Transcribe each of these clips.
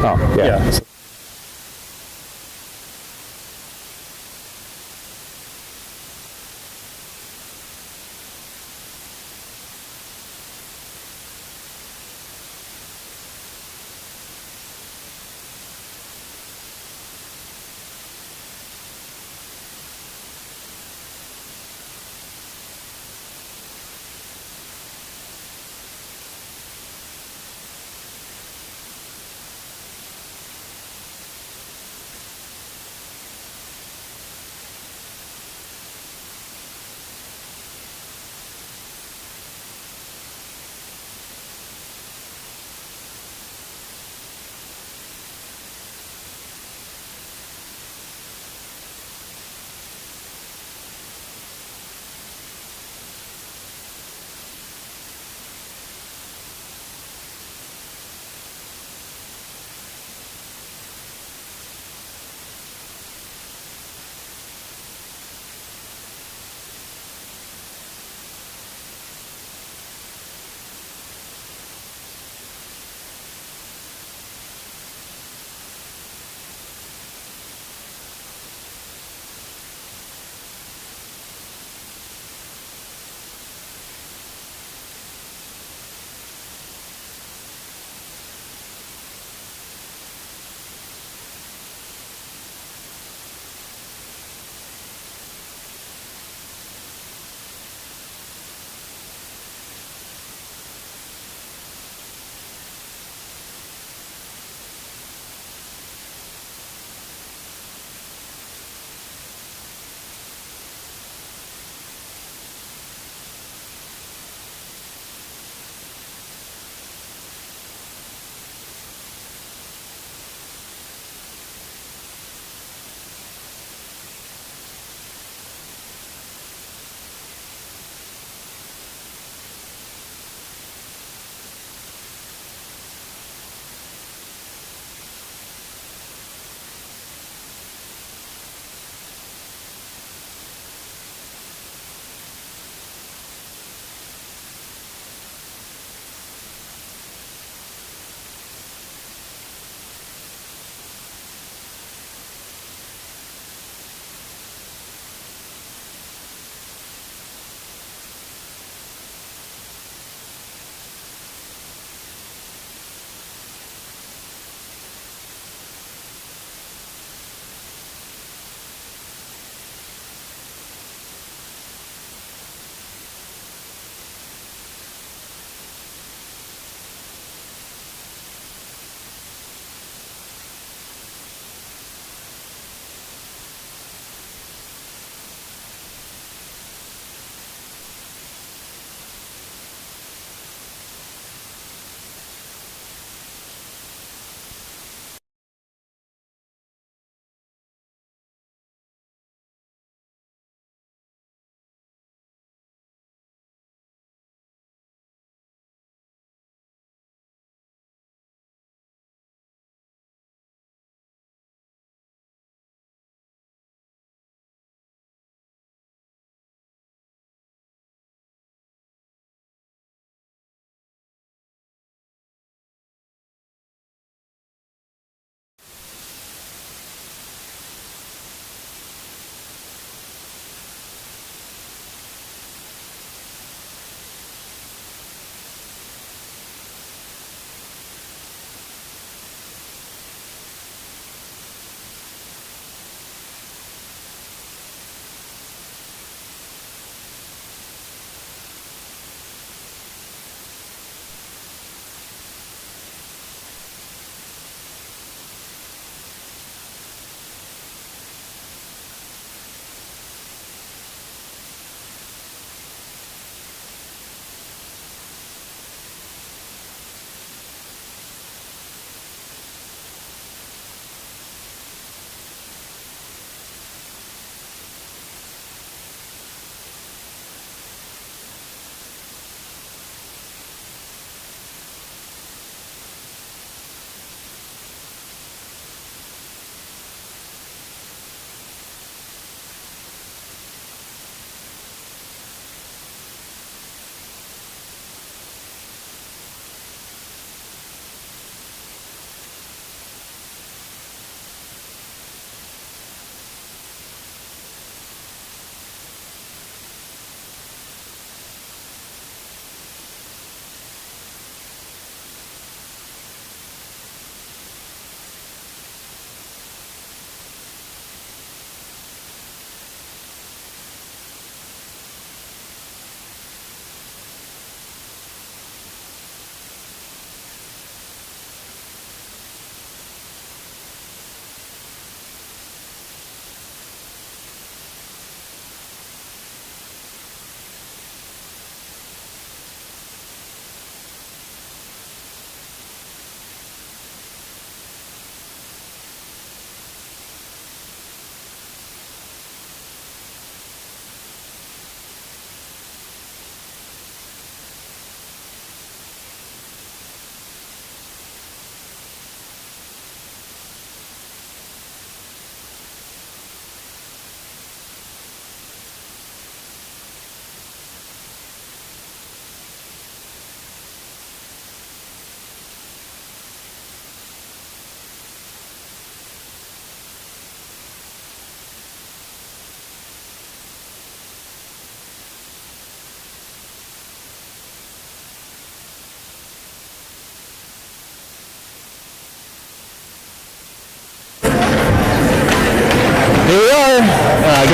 Oh, yeah. Yeah.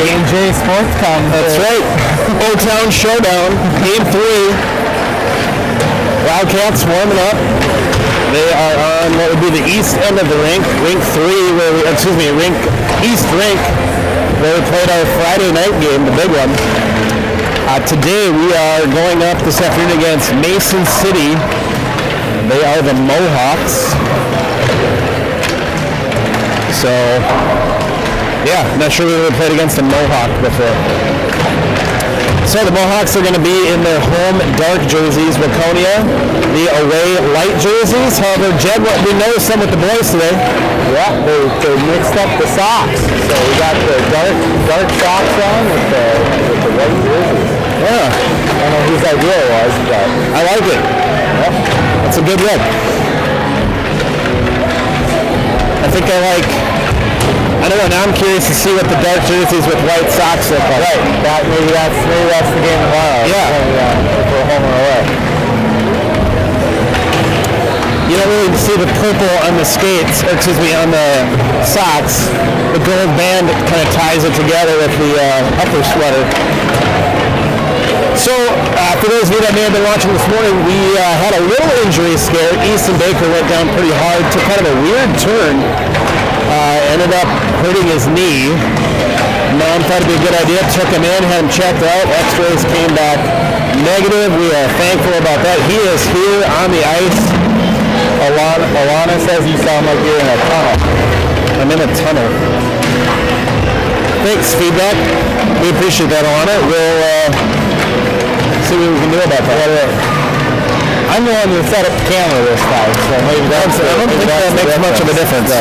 J&J Sports Con. That's right. Old Town Showdown, Game 3. Wildcats warming up. They are on what would be the east end of the rink, Rink 3, East Rink, where we played our Friday night game, the big one. Today we are going up this afternoon against Mason City. They are the Mohawks. So, yeah, not sure we've ever played against a Mohawk before. So the Mohawks are going to be in their home dark jerseys, Waconia, the away light jerseys. However, Jed, we noticed some with the boys today. Yeah, they mixed up the socks. So we got the dark socks on with the white jerseys. Yeah. I don't know whose idea it was, but I like it. yeah. That's a good look. I think I don't know, now I'm curious to see what the dark jerseys with white socks look like. Right, maybe that's the game tomorrow. Yeah. If we're home or away. You don't really see the purple on the skates, on the socks. The gold band kind of ties it together with the upper sweater. So, for those of you that may have been watching this morning, we had a little injury scare. Easton Baker went down pretty hard, took kind of a weird turn. Ended up hurting his knee. Mom thought it'd be a good idea, took him in, had him checked out. X-rays came back negative. We are thankful about that. He is here on the ice. Alana says you sound like you're in a tunnel. I'm in a tunnel. Thanks, feedback. We appreciate that, Alana. We'll see what we can do about that. I'm the one who set up the camera this time, so maybe I don't think that makes much of a difference.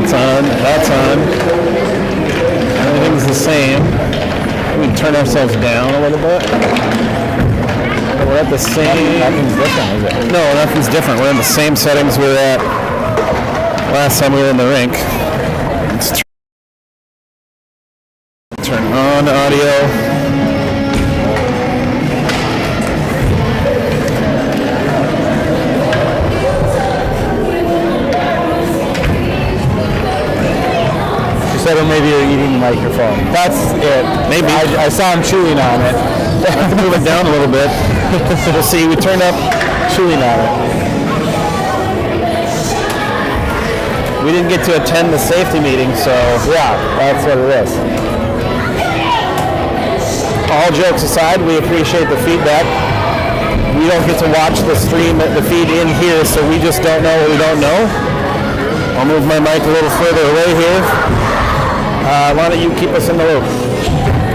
That's on. Everything's the same. We can turn ourselves down a little bit. We're at the same. Nothing's different, is it? No, nothing's different. We're in the same settings we were at last time we were in the rink. Let's turn on audio. Said maybe you're eating the microphone. That's it. Maybe. I saw him chewing on it. I have to move it down a little bit. We'll see. We turned up. Chewing on it. We didn't get to attend the safety meeting, so yeah, that's what it is. All jokes aside, we appreciate the feedback. We don't get to watch the stream, the feed in here, so we just don't know what we don't know. I'll move my mic a little further away here. Why don't you keep us in the loop?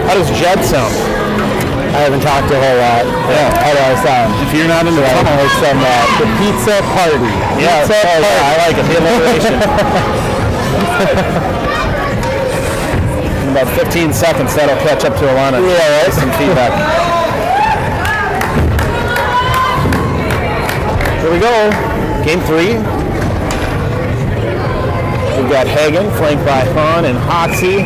How does Jed sound? I haven't talked a whole lot. Yeah. How do I sound? If you're not in the tunnel, Like some the pizza party. Yeah, Pizza party. I like it. The alliteration. In about 15 seconds, that'll catch up to Alana. Yeah, right. Some feedback. Here we go. Game 3. We've got Hagen, flanked by Hahn and Hoxie,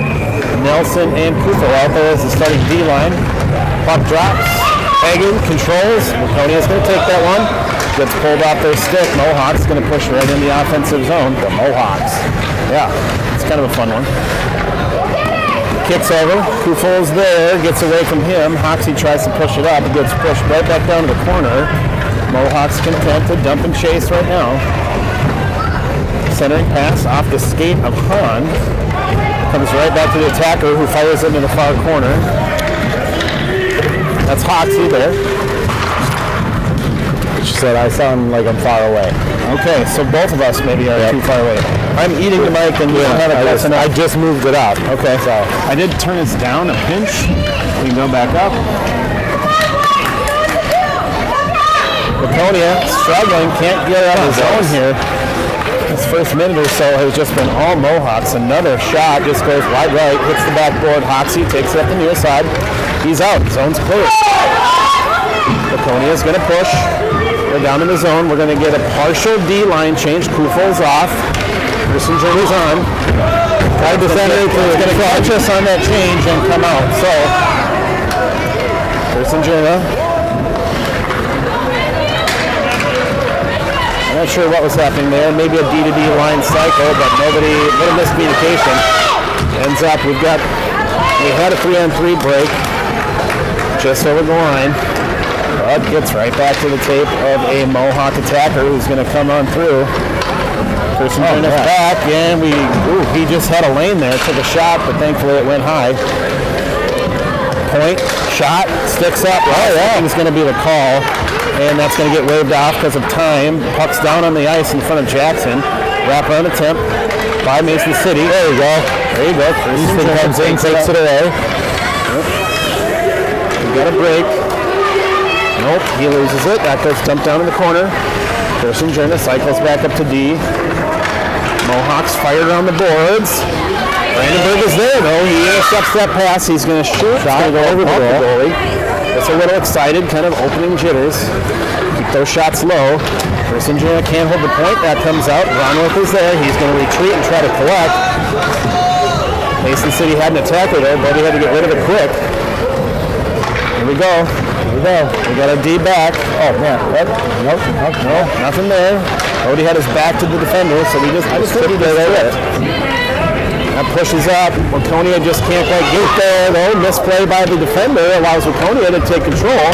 Nelson and Kufel out there as the starting D-line. Puck drops. Hagen controls. Waconia's going to take that one. Gets pulled off their stick. Mohawks going to push right in the offensive zone. The Mohawks. Yeah, it's kind of a fun one. Kicks over. Kufel's there. Gets away from him. Hoxie tries to push it up. It gets pushed right back down to the corner. Mohawks content to dump and chase right now. Centering pass off the skate of Hahn. Comes right back to the attacker who fires it into the far corner. That's Hoxie there. She said I sound like I'm far away. Okay, so both of us maybe are too far away. I'm eating the mic and I just moved it up. Okay, so I did turn this down a pinch. We can go back up. Waconia struggling, can't get out of the zone here. This first minute or so has just been all Mohawks. Another shot just goes wide right, hits the backboard. Hoxie takes it up the near side. He's out. Zone's clear. Waconia's going to push. Go down in the zone. We're going to get a partial D line change. Kufel's off. Christensen's on. Try to defend it. He's going to catch us on that change and come out. So, Christensen. Not sure what was happening there. Maybe a D-to-D line cycle, but little miscommunication. Ends up, we had a 3-on-3 break just over the line. Bud gets right back to the tape of a Mohawk attacker who's going to come on through. Person turning us back, and he just had a lane there, took a shot, but thankfully it went high. Point, shot, sticks up. It's going to be the call. And that's going to get waved off because of time. Puck's down on the ice in front of Jackson. Wraparound attempt by Mason City. There you go. Houston comes in, takes it away. We got a break. Nope, he loses it. That goes dumped down in the corner. Kirsten Jerna cycles back up to D. Mohawks fired on the boards. Brandenburg is there though. He intercepts that pass. He's going to shoot. Shot go over the goalie. It's a little excited, kind of opening jitters. Keep those shots low. Kirsten Jerna can't hold the point. That comes out. Ronworth is there. He's going to retreat and try to collect. Mason City had an attacker there, but he had to get rid of it quick. Here we go. We got a D back. Oh man, what? Nope, nothing there. Odie had his back to the defender, so I just tripped there. That pushes up. Waconia just can't quite get there, though. Misplay by the defender allows Waconia to take control.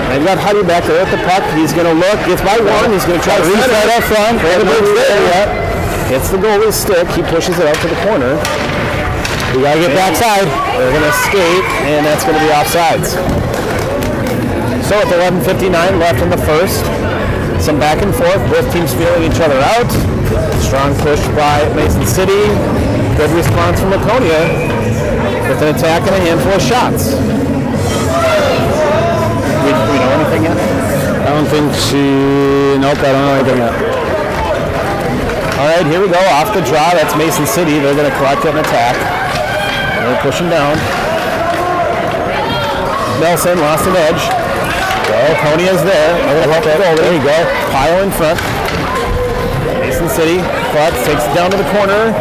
They've got Huddy back there at the puck. He's going to look. Gets by one. He's going to try to reset up front. Brandenburg's there. Hits the goalie's stick. He pushes it out to the corner. We got to get backside. They're going to skate, and that's going to be offsides. So with 11:59 left in the first, some back and forth. Both teams feeling each other out. Strong push by Mason City. Good response from Waconia with an attack and a handful of shots. We know anything yet? I don't think nope, I don't know anything yet. All right, here we go. Off the draw, that's Mason City. They're going to collect an attack. They're pushing down. Nelson lost an edge. Waconia's there. There you go. Pile in front. Mason City. Clutch takes it down to the corner.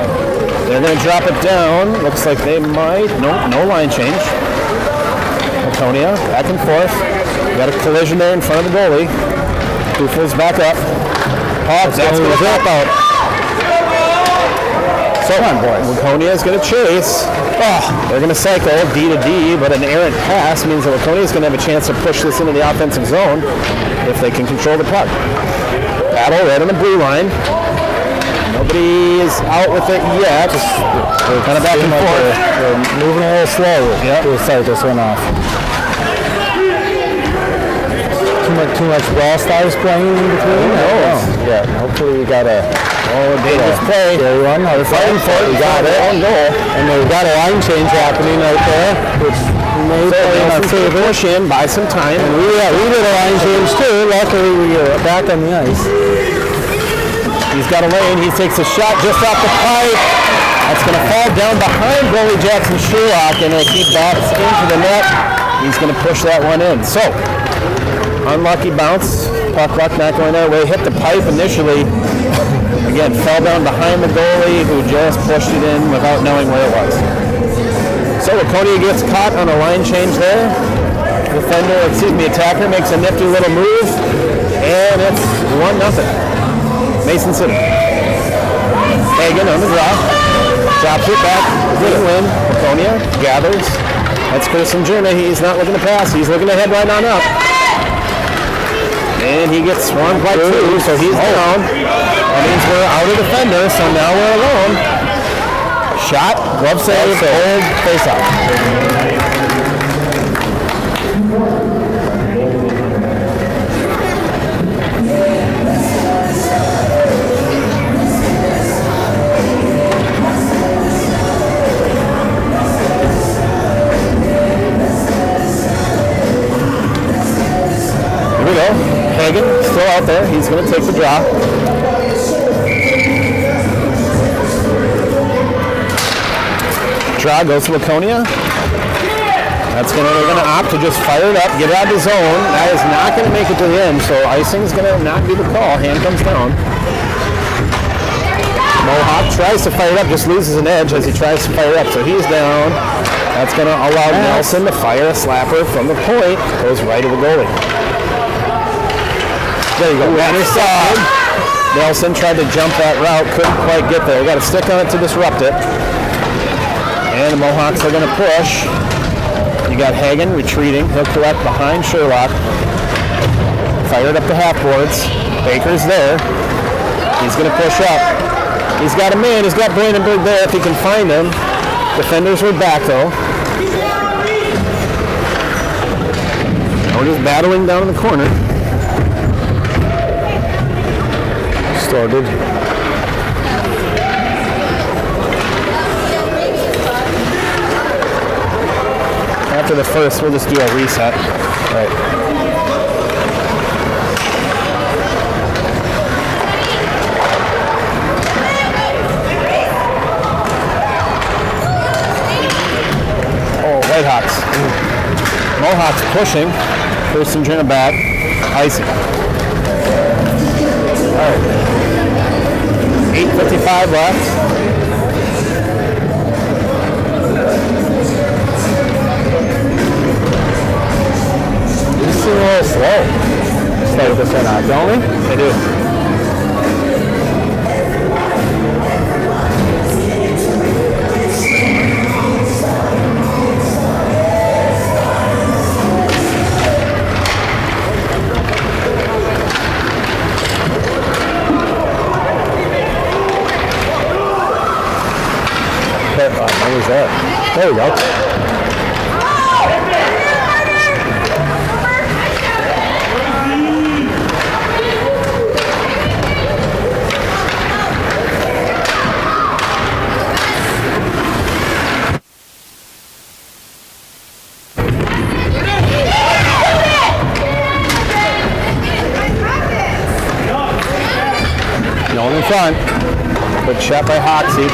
They're going to drop it down. Looks like they might. No line change. Waconia back and forth. Got a collision there in front of the goalie. Kufel's back up. That's going to drop out. So, come on, boys. Waconia is going to chase. They're going to cycle D to D, but an errant pass means that Waconia is going to have a chance to push this into the offensive zone if they can control the puck. Battle right on the blue line. Nobody is out with it yet. We're kind of back and forth. We're moving a little slow to start this one off. Too much ball stars playing in between? Yeah, hopefully we got a dangerous play. There one. They're fighting for it. We got it. On goal. And we've got a line change happening right there, which may play in our favor. Push in, buy some time. And we did a line change too. Luckily we are back on the ice. He's got a lane. He takes a shot just off the pipe. That's going to fall down behind goalie Jackson Sherlock, and as he bats into the net, he's going to push that one in. So, unlucky bounce. Puck luck not going their way. Hit the pipe initially. Again, fell down behind the goalie who just pushed it in without knowing where it was. So Waconia gets caught on a line change there. Attacker makes a nifty little move, and it's 1-0. Mason City. Hagen on the draw. Drops it back. Good win. Waconia gathers. That's Kirsten Jerna. He's not looking to pass. He's looking to head right on up. And he gets swarmed by two, so he's down. That means we're out of defender, so now we're alone. Shot, glove save, old face-off. Hagen still out there. He's going to take the draw. Draw goes to Waconia. They're gonna opt to just fire it up, get it out of the zone. That is not gonna make it to the end, so icing is gonna not be the call. Hand comes down. Mohawk tries to fire it up, just loses an edge as he tries to fire it up, so he's down. That's gonna allow Nelson to fire a slapper from the point. Goes right to the goalie. There you go. Intercepted. Nelson tried to jump that route, couldn't quite get there. Got to stick on it to disrupt it. And the Mohawks are gonna push. You got Hagen retreating. He'll collect behind Sherlock. Fired up the half boards. Baker's there. He's going to push up. He's got a man. He's got Brandenburg there if he can find him. Defenders are back though. Now we're just battling down in the corner. Started. After the first, we'll just do a reset. Right. Oh, Whitehawks. Mohawks pushing. Person turning back. Icing. All right. 8:55 left. A little slow. Start this one out, don't we? They do. What was that? There we go. Going in front. Good shot by Hoxie.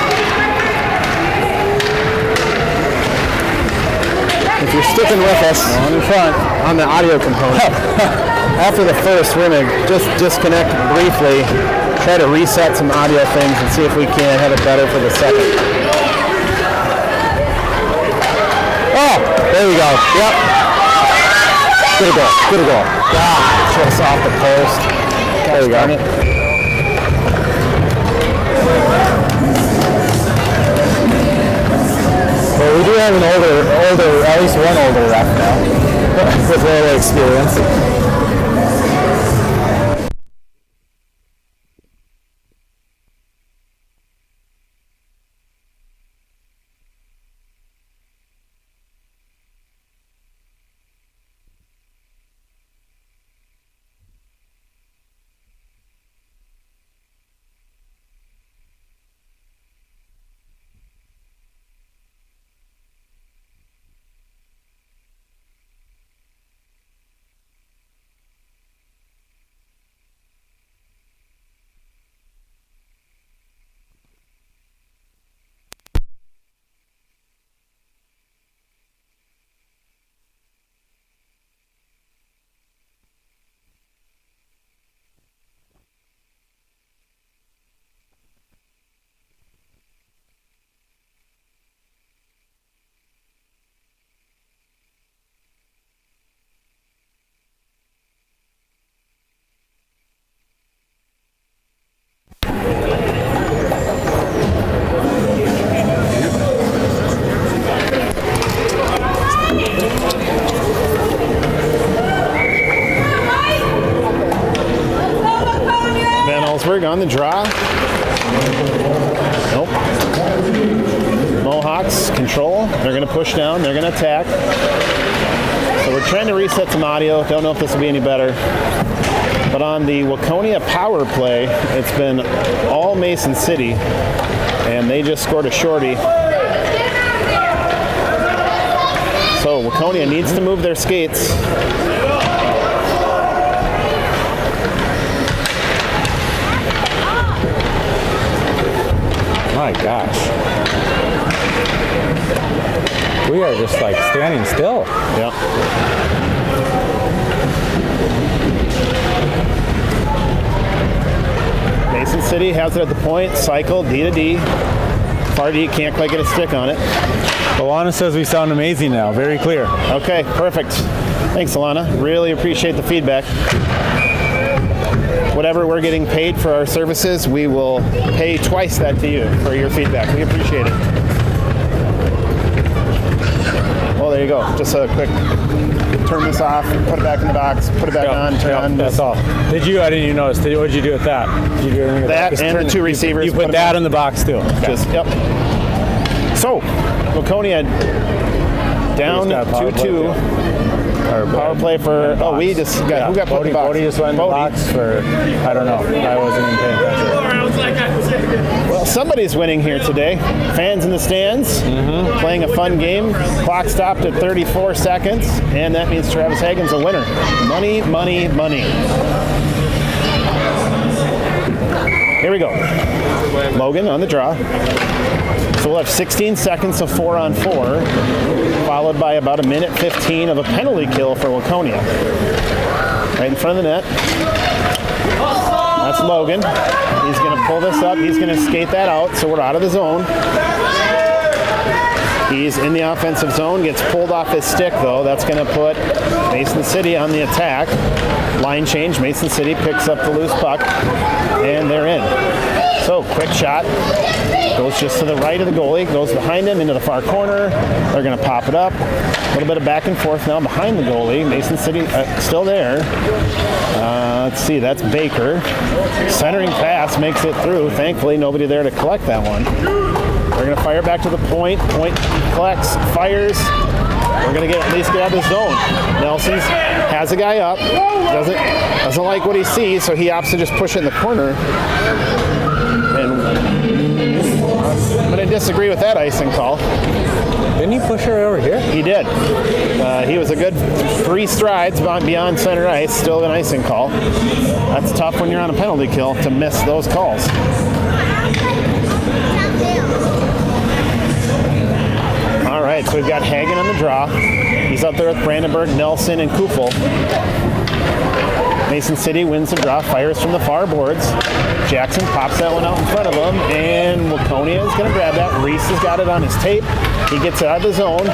If you're sticking with us, going in front on the audio component. After the first, we're going to just disconnect briefly, try to reset some audio things and see if we can have it better for the second. Oh, there we go. Yep. Good goal. Good goal. Ah, just off the post. There we go. Well, we do have an older, at least one older ref now, with a little experience. On the draw. Nope. Mohawks control. They're going to push down. They're going to attack. So we're trying to reset some audio. Don't know if this will be any better. But on the Waconia power play, it's been all Mason City, and they just scored a shorty. So Waconia needs to move their skates. My gosh. We are just like standing still. Yep. Mason City has it at the point. Cycle D to D. Far D can't quite get a stick on it. Alana says we sound amazing now. Very clear. Okay, perfect. Thanks, Alana. Really appreciate the feedback. Whatever we're getting paid for our services, we will pay twice that to you for your feedback. We appreciate it. Well, there you go. Just a quick turn this off, put it back in the box, put it back on, turn on. That's all. Did you? I didn't even notice. What did you do with that? Did you do anything with that? And the two receivers. You put that in the box too. Okay. Just, yep. So, Waconia down 2-2. Or power play for, we just got, who got put in the box? Bodie just went in the box for, I don't know. I wasn't even paying attention. Well, somebody's winning here today. Fans in the stands, playing a fun game. Clock stopped at 34 seconds, and that means Travis Hagen's a winner. Money, money, money. Here we go. Logan on the draw. So we'll have 16 seconds of 4-on-4, followed by about 1:15 of a penalty kill for Waconia. Right in front of the net. That's Logan. He's going to pull this up. He's going to skate that out, so we're out of the zone. He's in the offensive zone, gets pulled off his stick, though. That's going to put Mason City on the attack. Line change. Mason City picks up the loose puck, and they're in. So, quick shot. Goes just to the right of the goalie. Goes behind him into the far corner. They're going to pop it up. A little bit of back and forth now behind the goalie. Mason City still there. Let's see. That's Baker. Centering pass makes it through. Thankfully, nobody there to collect that one. They're going to fire back to the point. Point collects, fires. We're going to at least get out of the zone. Nelson has a guy up. Doesn't like what he sees, so he opts to just push it in the corner. And I'm going to disagree with that icing call. Didn't he push her over here? He did. He was a good 3 strides beyond center ice. Still an icing call. That's tough when you're on a penalty kill to miss those calls. All right, so we've got Hagen on the draw. He's up there with Brandenburg, Nelson, and Kufel. Mason City wins the draw, fires from the far boards. Jackson pops that one out in front of him, and Waconia is going to grab that. Reese has got it on his tape. He gets it out of the zone.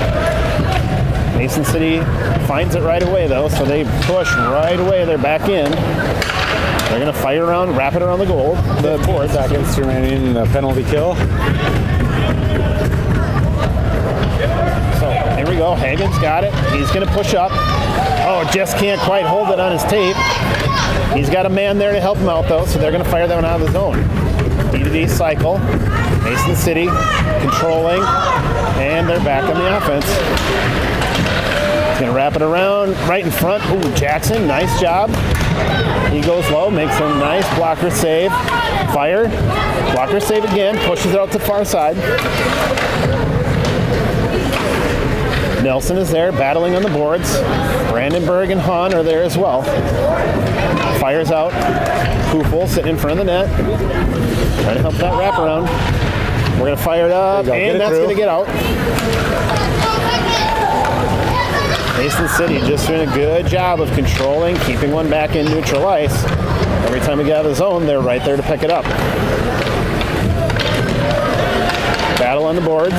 Mason City finds it right away, though, so they push right away. They're back in. They're going to fire around, wrap it around the goal. The board. Seconds remaining, the penalty kill. So here we go. Hagen's got it. He's going to push up. Oh, just can't quite hold it on his tape. He's got a man there to help him out, though, so they're going to fire that one out of the zone. D-to-D cycle. Mason City controlling, and they're back on the offense. He's going to wrap it around right in front. Ooh, Jackson, nice job. He goes low, makes a nice blocker save. Fire. Blocker save again. Pushes it out to the far side. Nelson is there, battling on the boards. Brandenburg and Hahn are there as well. Fires out. Kufel sitting in front of the net. Trying to help that wrap around. We're going to fire it up, and that's going to get out. Mason City just doing a good job of controlling, keeping one back in neutral ice. Every time we get out of the zone, they're right there to pick it up. Battle on the boards.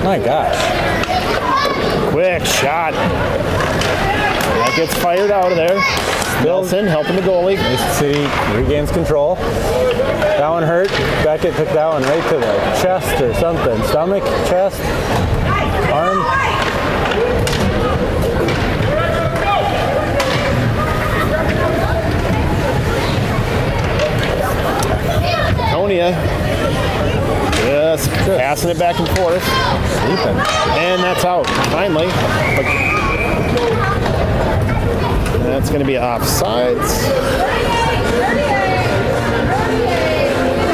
My gosh. Quick shot. That gets fired out of there. Nelson helping the goalie. Mason City regains control. That one hurt. Beckett took that one right to the chest or something. Stomach, chest, arm. Waconia just passing it back and forth. Sleeping. And that's out, finally. But that's going to be offsides.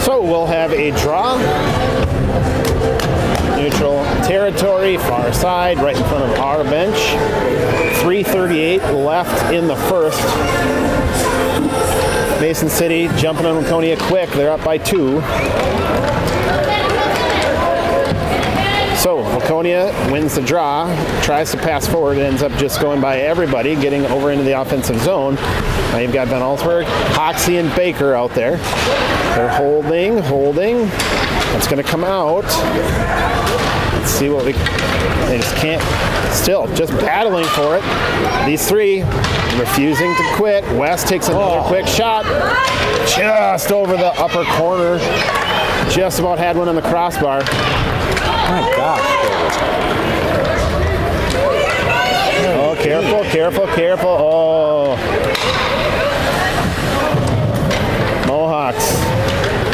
So we'll have a draw. Neutral territory, far side, right in front of our bench. 3:38 left in the first. Mason City jumping on Waconia quick. They're up by 2. So Waconia wins the draw, tries to pass forward, ends up just going by everybody, getting over into the offensive zone. Now you've got Ben Ellsberg, Hoxie, and Baker out there. They're holding. It's going to come out. Let's see what they just can't, still just battling for it. These three refusing to quit. West takes another quick shot, just over the upper corner. Just about had one on the crossbar. My gosh. Oh, careful. Oh. Mohawks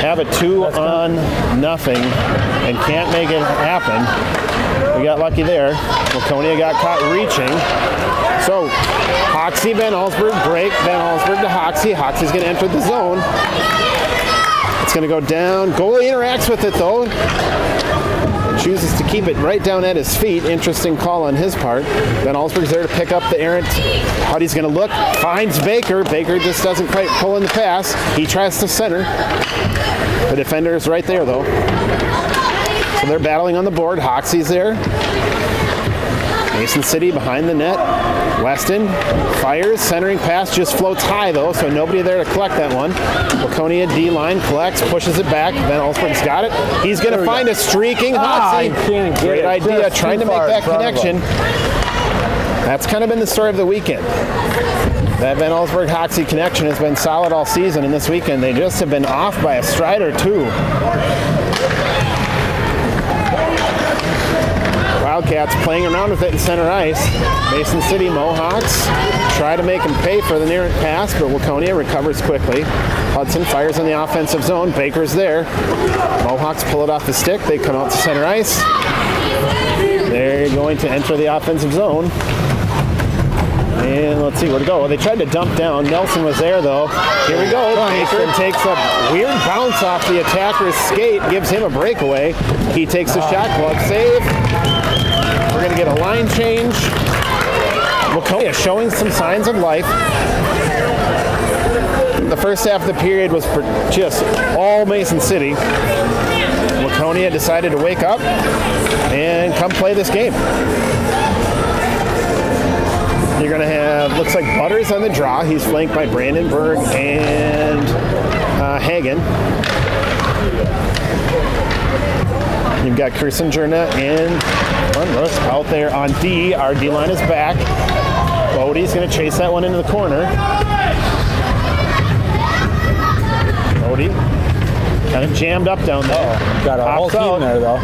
have it 2-0 and can't make it happen. We got lucky there. Waconia got caught reaching. So, Hoxie, Ben Ellsberg, break. Ben Ellsberg to Hoxie. Hoxie's going to enter the zone. It's going to go down. Goalie interacts with it, though. Chooses to keep it right down at his feet. Interesting call on his part. Ben Ellsberg's there to pick up the errant. Huddy's going to look. Finds Baker. Baker just doesn't quite pull in the pass. He tries to center. The defender is right there, though. So they're battling on the board. Hoxie's there. Mason City behind the net. Weston fires, centering pass just floats high though, so nobody there to collect that one. Waconia D-line collects, pushes it back. Ben Ellsberg's got it. He's going to find a streaking Hoxie. Great idea, trying to make that connection. That's kind of been the story of the weekend. That Ben Ellsberg-Hoxie connection has been solid all season, and this weekend they just have been off by a stride or two. Wildcats playing around with it in center ice. Mason City Mohawks try to make him pay for the near pass, but Waconia recovers quickly. Hudson fires in the offensive zone. Baker's there. Mohawks pull it off the stick. They come out to center ice. They're going to enter the offensive zone. And let's see where to go. Well, they tried to dump down. Nelson was there, though. Here we go. Baker takes a weird bounce off the attacker's skate, gives him a breakaway. He takes a shot clock save. We're going to get a line change. Waconia showing some signs of life. The first half of the period was just all Mason City. Waconia decided to wake up and come play this game. You're going to have, looks like Butters on the draw. He's flanked by Brandenburg and Hagen. You've got Kirsinger and Unrus out there on D. Our D-line is back. Bodie's going to chase that one into the corner. Bodie kind of jammed up down there. Got a whole team there, though.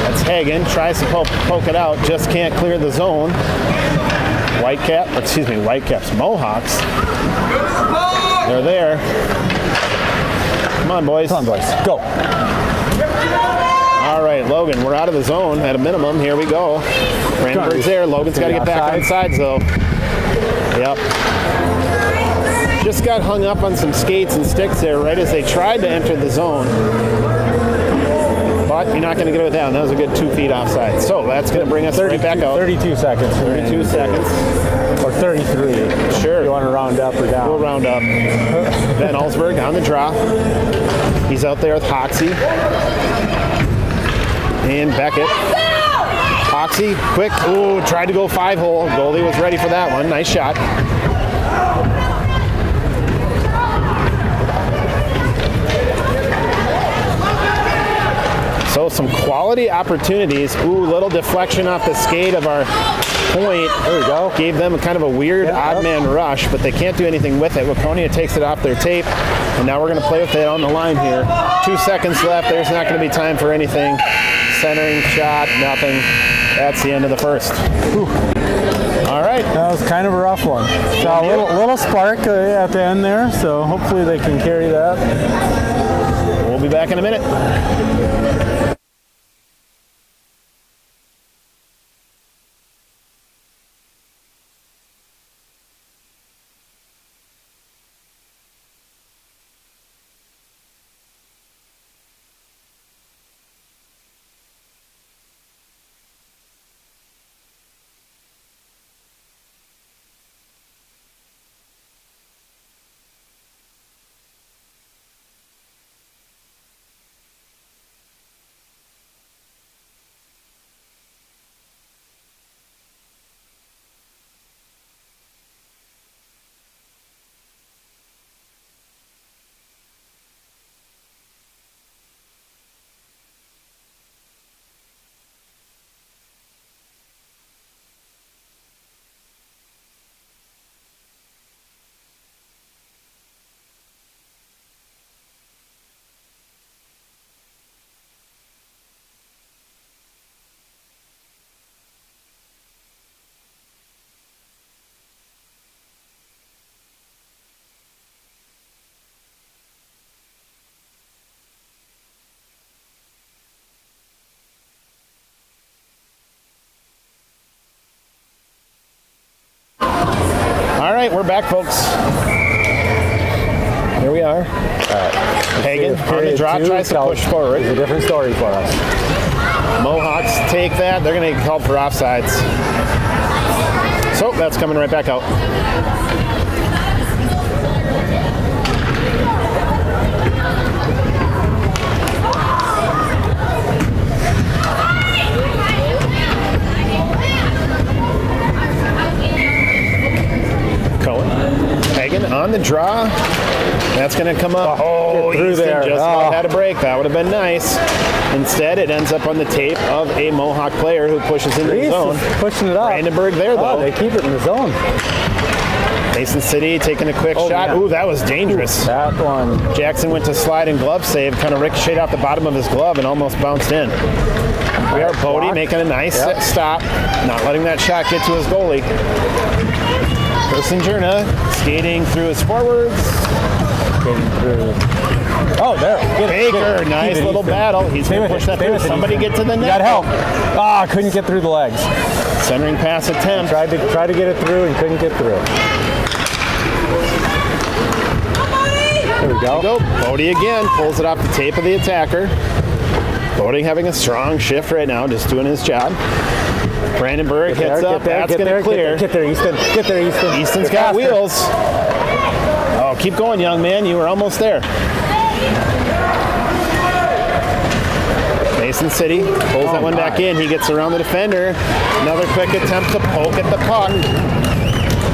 That's Hagen. Tries to poke it out. Just can't clear the zone. Whitecaps. Mohawks. They're there. Come on, boys. Go. All right, Logan, we're out of the zone at a minimum. Here we go. Brandenburg's there. Logan's got to get back on sides, though. Yep. Just got hung up on some skates and sticks there right as they tried to enter the zone. But you're not going to get it with that. That was a good 2 feet offside. So that's going to bring us right back out. 32 seconds. 32 seconds. Or 33. Sure. You want to round up or down? We'll round up. Ben Ellsberg on the draw. He's out there with Hoxie. And Beckett. Hoxie, quick. Ooh, tried to go 5-hole. Goalie was ready for that one. Nice shot. So some quality opportunities. Ooh, little deflection off the skate of our point. There we go. Gave them kind of a weird odd man rush, but they can't do anything with it. Waconia takes it off their tape, and now we're going to play with it on the line here. 2 seconds left. There's not going to be time for anything. Centering shot, nothing. That's the end of the first. Whew. All right. That was kind of a rough one. Saw a little spark at the end there, so hopefully they can carry that. We'll be back in a minute. All right, we're back, folks. Here we are. Hagen on the draw, tries to push forward. It's a different story for us. Mohawks take that. They're going to get called for offsides. So that's coming right back out. Hagen on the draw. That's going to come up. Oh, through Easton there. Just about had a break. That would have been nice. Instead, it ends up on the tape of a Mohawk player who pushes into the zone. Pushing it up. Brandenburg there, though. They keep it in the zone. Mason City taking a quick shot. Yeah. Ooh, that was dangerous. That one. Jackson went to slide and glove save, kind of ricocheted off the bottom of his glove and almost bounced in. We are Bodie making a nice stop, not letting that shot get to his goalie. Journa skating through his forwards. Oh, there. Baker, nice little battle. He's going to push that through. Somebody get to the net. Got help. Ah, couldn't get through the legs. Centering pass attempt. Tried to get it through and couldn't get through. There we go. Bodie again pulls it off the tape of the attacker. Bodie having a strong shift right now, just doing his job. Brandenburg hits up. That's going to clear. Get there, Easton. Get there, Easton. Easton's got wheels. Oh, keep going, young man. You were almost there. Mason City pulls that one back in. He gets around the defender. Another quick attempt to poke at the puck.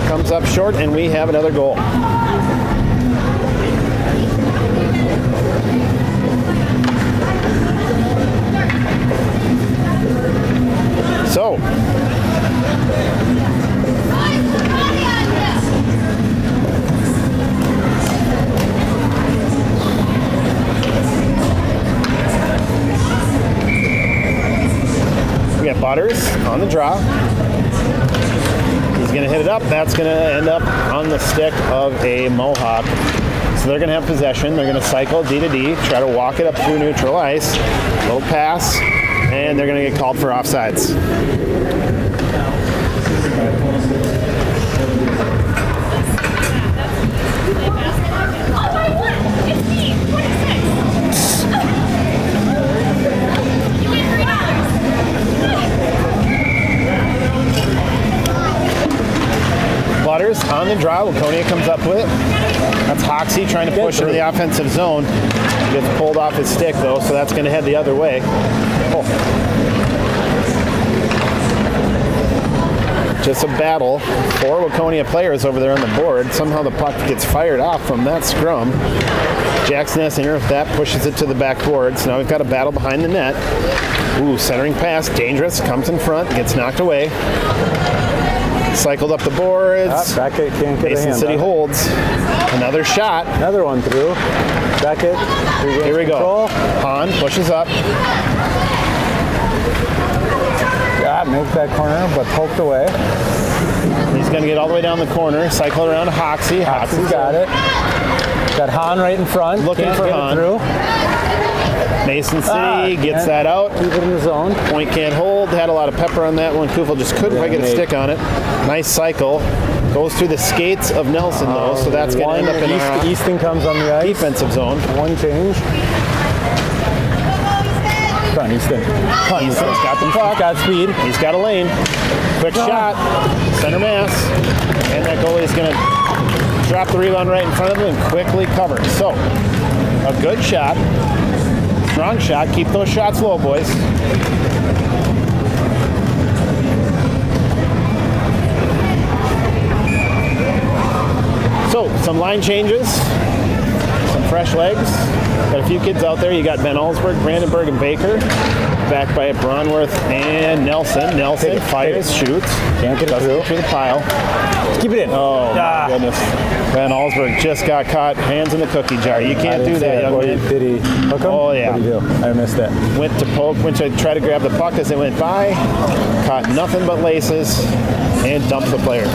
Comes up short, and we have another goal. So, we got Butters on the draw. He's going to hit it up. That's going to end up on the stick of a Mohawk. So they're going to have possession. They're going to cycle D to D, try to walk it up through neutral ice. Little pass, and they're going to get called for offsides. Butters on the draw. Waconia comes up with it. That's Hoxie trying to push into the offensive zone. He gets pulled off his stick, though, so that's going to head the other way. Oh. Just a battle. 4 Waconia players over there on the board. Somehow the puck gets fired off from that scrum. Jackson Essinger, if that pushes it to the backboard. So now we've got a battle behind the net. Ooh, centering pass. Dangerous. Comes in front. Gets knocked away. Cycled up the boards. Beckett can't get Mason City holds. Another shot. Another one through. Beckett. Here we go. Hahn pushes up. Yeah, makes that corner, but poked away. He's going to get all the way down the corner. Cycle around to Hoxie. Hoxie's got it. Got Hahn right in front. Looking for Hahn. Through. Mason City gets that out. Keep it in the zone. Point can't hold. Had a lot of pepper on that one. Kufel just couldn't quite get a stick on it. Nice cycle. Goes through the skates of Nelson, though, so that's going to end up in our Easton comes on the ice. Defensive zone. One change. Come on, Easton. Easton's got the puck. He's got speed. He's got a lane. Quick shot. Center mass. And that goalie's going to drop the rebound right in front of him and quickly cover. So, a good shot. Strong shot. Keep those shots low, boys. So, some line changes. Some fresh legs. Got a few kids out there. You got Ben Allsberg, Brandenburg, and Baker. Backed by Braunworth and Nelson. Nelson fires, shoots. Can't get it through the pile. Keep it in. Oh, my goodness. Ben Allsberg just got caught. Hands in the cookie jar. You can't do that, young man. Did he hook him? Oh, yeah. What did he do? I missed it. Went to poke, went to try to grab the puck as it went by. Caught nothing but laces and dumped the player.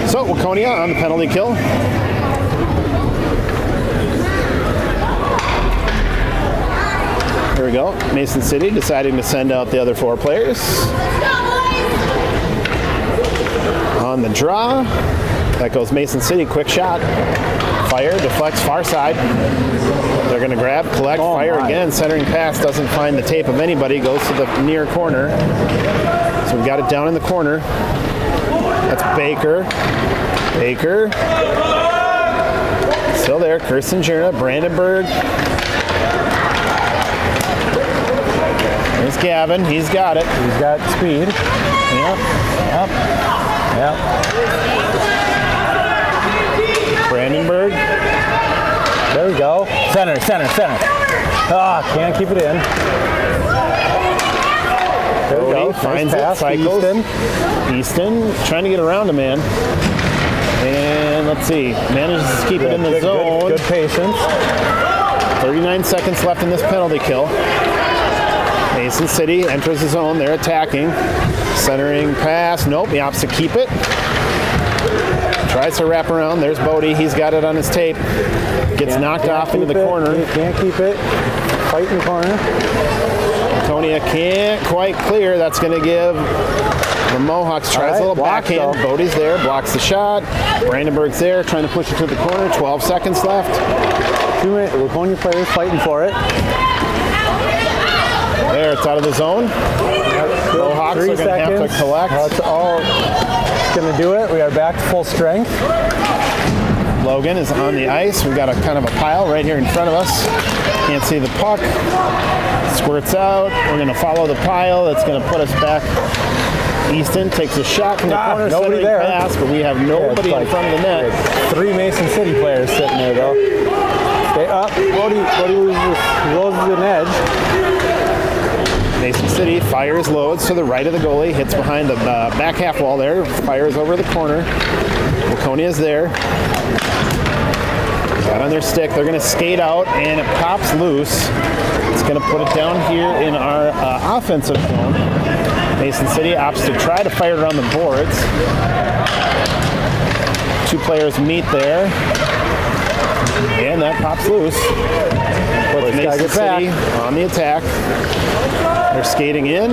So, Waconia on the penalty kill. we go. Mason City deciding to send out the other 4 players. On the draw. That goes Mason City. Quick shot. Fire. Deflects far side. They're going to grab, collect, fire again. Centering pass doesn't find the tape of anybody. Goes to the near corner. So we've got it down in the corner. That's Baker. Baker. Still there. Kirsten Jirna. Brandenburg. There's Gavin. He's got it. He's got speed. Yep. Yep. Yep. Brandenburg. There we go. Center, center, center. Ah, can't keep it in. There we go. Finds nice it. pass. Cycles. Easton trying to get around a man. And let's see. Manages to keep it in the zone. Good patience. 39 seconds left in this penalty kill. Mason City enters the zone. They're attacking. Centering pass. Nope. He opts to keep it. Tries to wrap around. There's Bodie. He's got it on his tape. Gets knocked off into the corner. Can't keep it. Fight in the corner. Waconia can't quite clear. That's going to give the Mohawks. Tries a little backhand. Bodie's there. Blocks the shot. Brandenburg's there. Trying to push it to the corner. 12 seconds left. 2 minutes. Waconia players fighting for it. There, it's out of the zone. Mohawks are going to have to collect. That's all going to do it. We are back to full strength. Logan is on the ice. We've got a kind of a pile right here in front of us. Can't see the puck. Squirts out. We're going to follow the pile. That's going to put us back. Easton takes a shot from the corner. Nobody there. Pass, but we have nobody in front of the net. 3 Mason City players sitting there, though. Stay up. Bodie loses an edge. Mason City fires, loads to the right of the goalie, hits behind the back half wall there, fires over the corner. Waconia is there. Got on their stick. They're going to skate out, and it pops loose. It's going to put it down here in our offensive zone. Mason City opts to try to fire it around the boards. 2 players meet there, and that pops loose. Puts Mason City on the attack. They're skating in.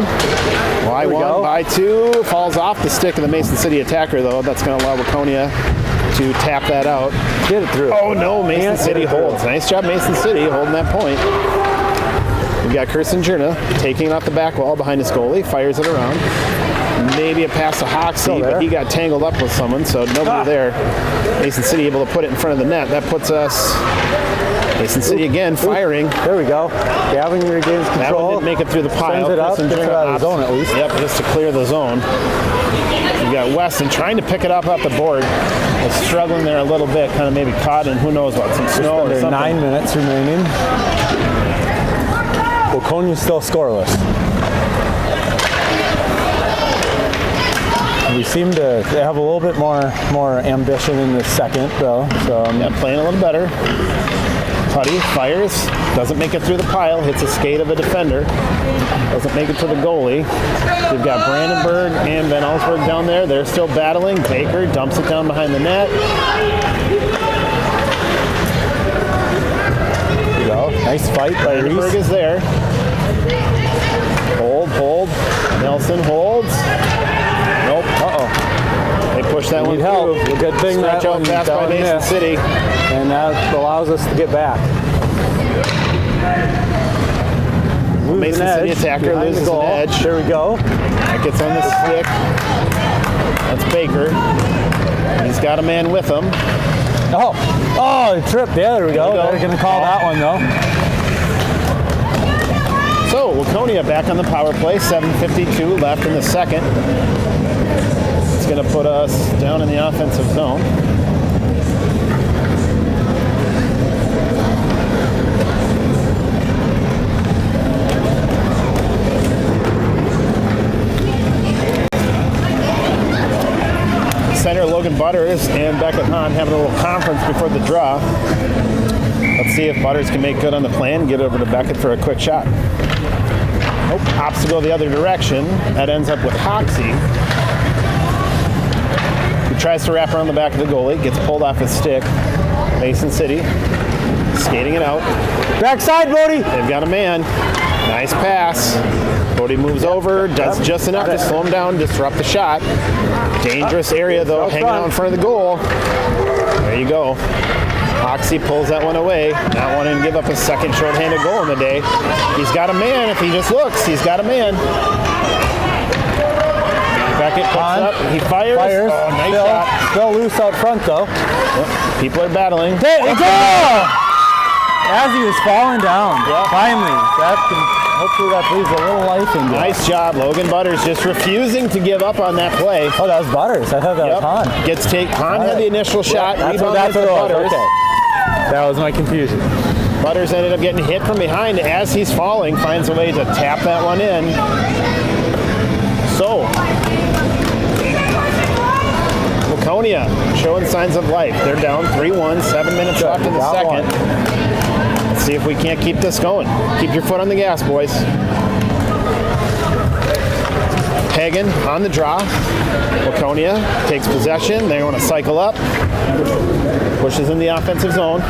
Y1 by 2. Falls off the stick of the Mason City attacker, though. That's going to allow Waconia to tap that out. Get it through. Oh, no. Mason City holds. Nice job, Mason City, holding that point. We've got Kirsten Jirna taking it off the back wall behind his goalie. Fires it around. Maybe a pass to Hoxie, but he got tangled up with someone, so nobody there. Mason City able to put it in front of the net. That puts us... Mason City again firing. There we go. Gavin regains control. That one didn't make it through the pile. Sends it up, gets it out of the zone at least. Yep, just to clear the zone. We've got Weston trying to pick it up off the board. Was struggling there a little bit, kind of maybe caught in who knows what, some snow or something. 9 minutes remaining. Waconia's still scoreless. We seem to have a little bit more ambition in the second, though. So playing a little better. Putty fires, doesn't make it through the pile, hits a skate of a defender, doesn't make it to the goalie. We've got Brandenburg and Van Allsburg down there. They're still battling. Baker dumps it down behind the net. There you go. Nice fight by Brandenburg is there. Hold. Nelson holds. Nope. They push that one help. through. A good thing Stretch that out pass by Mason City. And that allows us to get back. Mason City attacker loses an edge. There we go. That gets on the stick. That's Baker. He's got a man with him. Oh, he tripped. Yeah, there we go. They're going to call that one, though. So, Waconia back on the power play. 7:52 left in the second. It's going to put us down in the offensive zone. Center Logan Butters and Beckett Hahn having a little conference before the draw. Let's see if Butters can make good on the plan, get over to Beckett for a quick shot. Nope, opts to go the other direction. That ends up with Hoxie, who tries to wrap around the back of the goalie, gets pulled off his stick. Mason City skating it out. Backside, Bodie. They've got a man. Nice pass. Bodie moves over, does just enough to slow him down, disrupt the shot. Dangerous area though, hanging out in front of the goal. There you go. Hoxie pulls that one away, not wanting to give up a second shorthanded goal in the day. He's got a man if he just looks. He's got a man. Beckett puts up. He fires. Oh, nice shot. Still loose out front though. Yep. People are battling. As he was falling down. Yep. Finally. Hopefully that breathes a little life into it. Nice job. Logan Butters just refusing to give up on that play. Oh, that was Butters. I thought that was Hahn. Hahn had the initial shot. That's what it was. Butters. Okay. That was my confusion. Butters ended up getting hit from behind as he's falling. Finds a way to tap that one in. So, Waconia showing signs of life. They're down 3-1, 7 minutes left in the second. Let's see if we can't keep this going. Keep your foot on the gas, boys. Hagen on the draw. Waconia takes possession. They want to cycle up. Pushes in the offensive zone.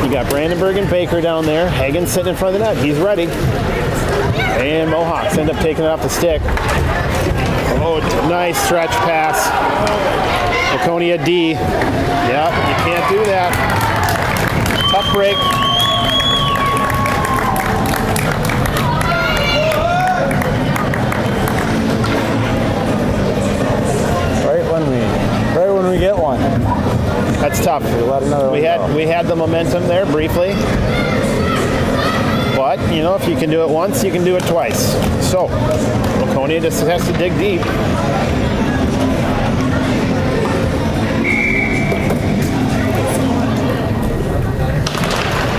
You got Brandenburg and Baker down there. Hagen sitting in front of the net. He's ready. And Mohawks end up taking it off the stick. Oh, nice stretch pass. Waconia D. Yep, you can't do that. Tough break. Right when we get one. That's tough. We had the momentum there briefly. But, you know, if you can do it once, you can do it twice. So, Waconia just has to dig deep.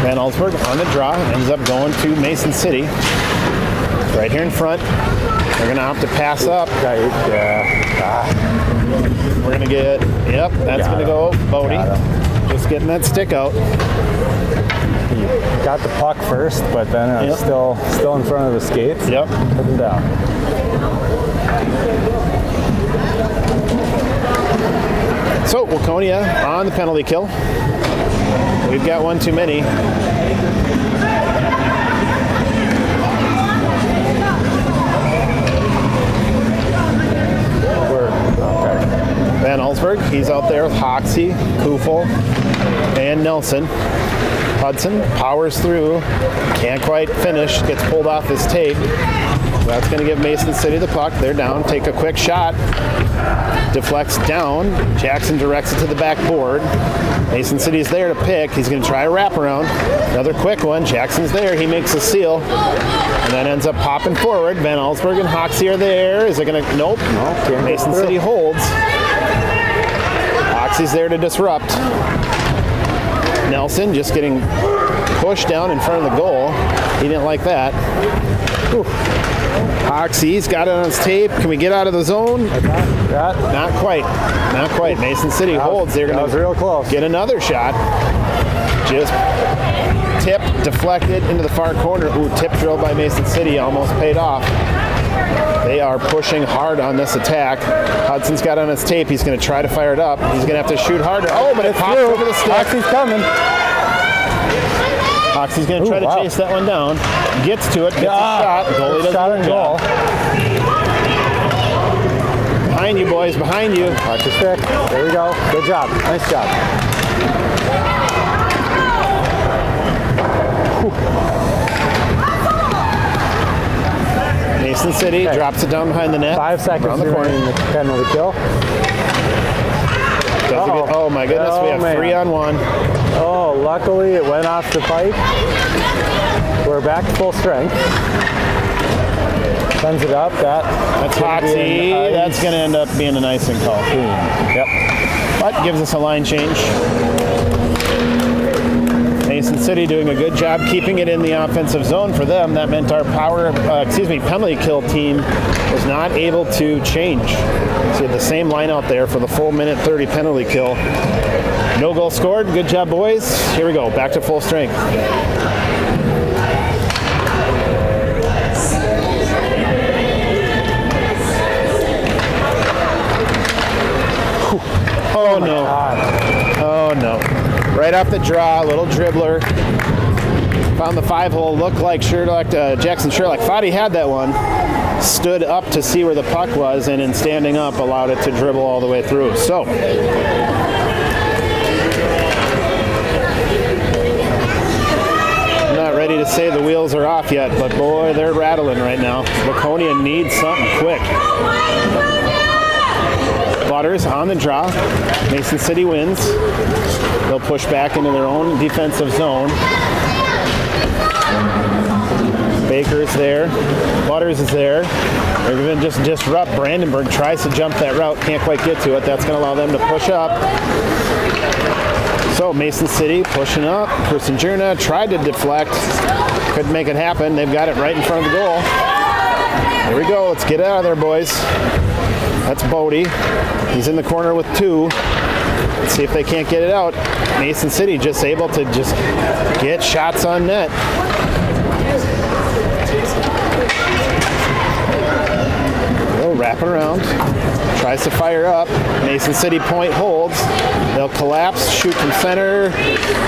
Van Allsburg on the draw, ends up going to Mason City. Right here in front. They're going to have to pass up. We're going to get, that's going to go Bodie. Just getting that stick out. He got the puck first, but then it was still in front of the skates. Yep. Put him down. So, Waconia on the penalty kill. We've got one too many. Van Allsburg, he's out there with Hoxie, Kufel, and Nelson. Hudson powers through, can't quite finish, gets pulled off his tape. That's going to give Mason City the puck. They're down, take a quick shot. Deflects down. Jackson directs it to the back board. Mason City's there to pick. He's going to try a wraparound. Another quick one. Jackson's there. He makes a seal. And then ends up popping forward. Van Allsburg and Hoxie are there. Is it going to? Nope. Mason City holds. Hoxie's there to disrupt. Nelson just getting pushed down in front of the goal. He didn't like that. Whew. Hoxie's got it on his tape. Can we get out of the zone? Not quite. Not quite. Mason City holds. They're going to real close. Get another shot. Just tip, deflected into the far corner. Ooh, tip drill by Mason City almost paid off. They are pushing hard on this attack. Hudson's got it on his tape. He's going to try to fire it up. He's going to have to shoot harder. Oh, but it pops over the stick. Hoxie's coming. Hoxie's going to try to chase that one down. Gets to it. Gets a shot. Goalie doesn't shot and goal. Behind you, boys. Behind you. Watch your stick. There we go. Good job. Nice job. Mason City drops it down behind the net. 5 seconds on the corner. The penalty kill. Oh my goodness, we have 3-on-1. Oh, luckily it went off the pipe. We're back to full strength. Sends it up. That's Hoxie. That's going to end up being an icing call. Yep. But gives us a line change. Mason City doing a good job keeping it in the offensive zone for them. That meant our penalty kill team was not able to change. So the same line out there for the full minute 30 penalty kill. No goal scored. Good job, boys. Here we go. Back to full strength. Oh no. Oh no. Right off the draw, little dribbler. Found the 5-hole. Looked like Jackson Sherlock thought he had that one. Stood up to see where the puck was, and in standing up allowed it to dribble all the way through. So I'm not ready to say the wheels are off yet, but boy, they're rattling right now. Waconia needs something quick. Butters on the draw. Mason City wins. They'll push back into their own defensive zone. Baker's there. Butters is there. They're going to just disrupt. Brandenburg tries to jump that route. Can't quite get to it. That's going to allow them to push up. So Mason City pushing up. Kursenjurna tried to deflect. Couldn't make it happen. They've got it right in front of the goal. There we go. Let's get out of there, boys. That's Bodie. He's in the corner with 2. Let's see if they can't get it out. Mason City just able to just get shots on net. They'll wrap it around. Tries to fire up. Mason City point holds. They'll collapse, shoot from center.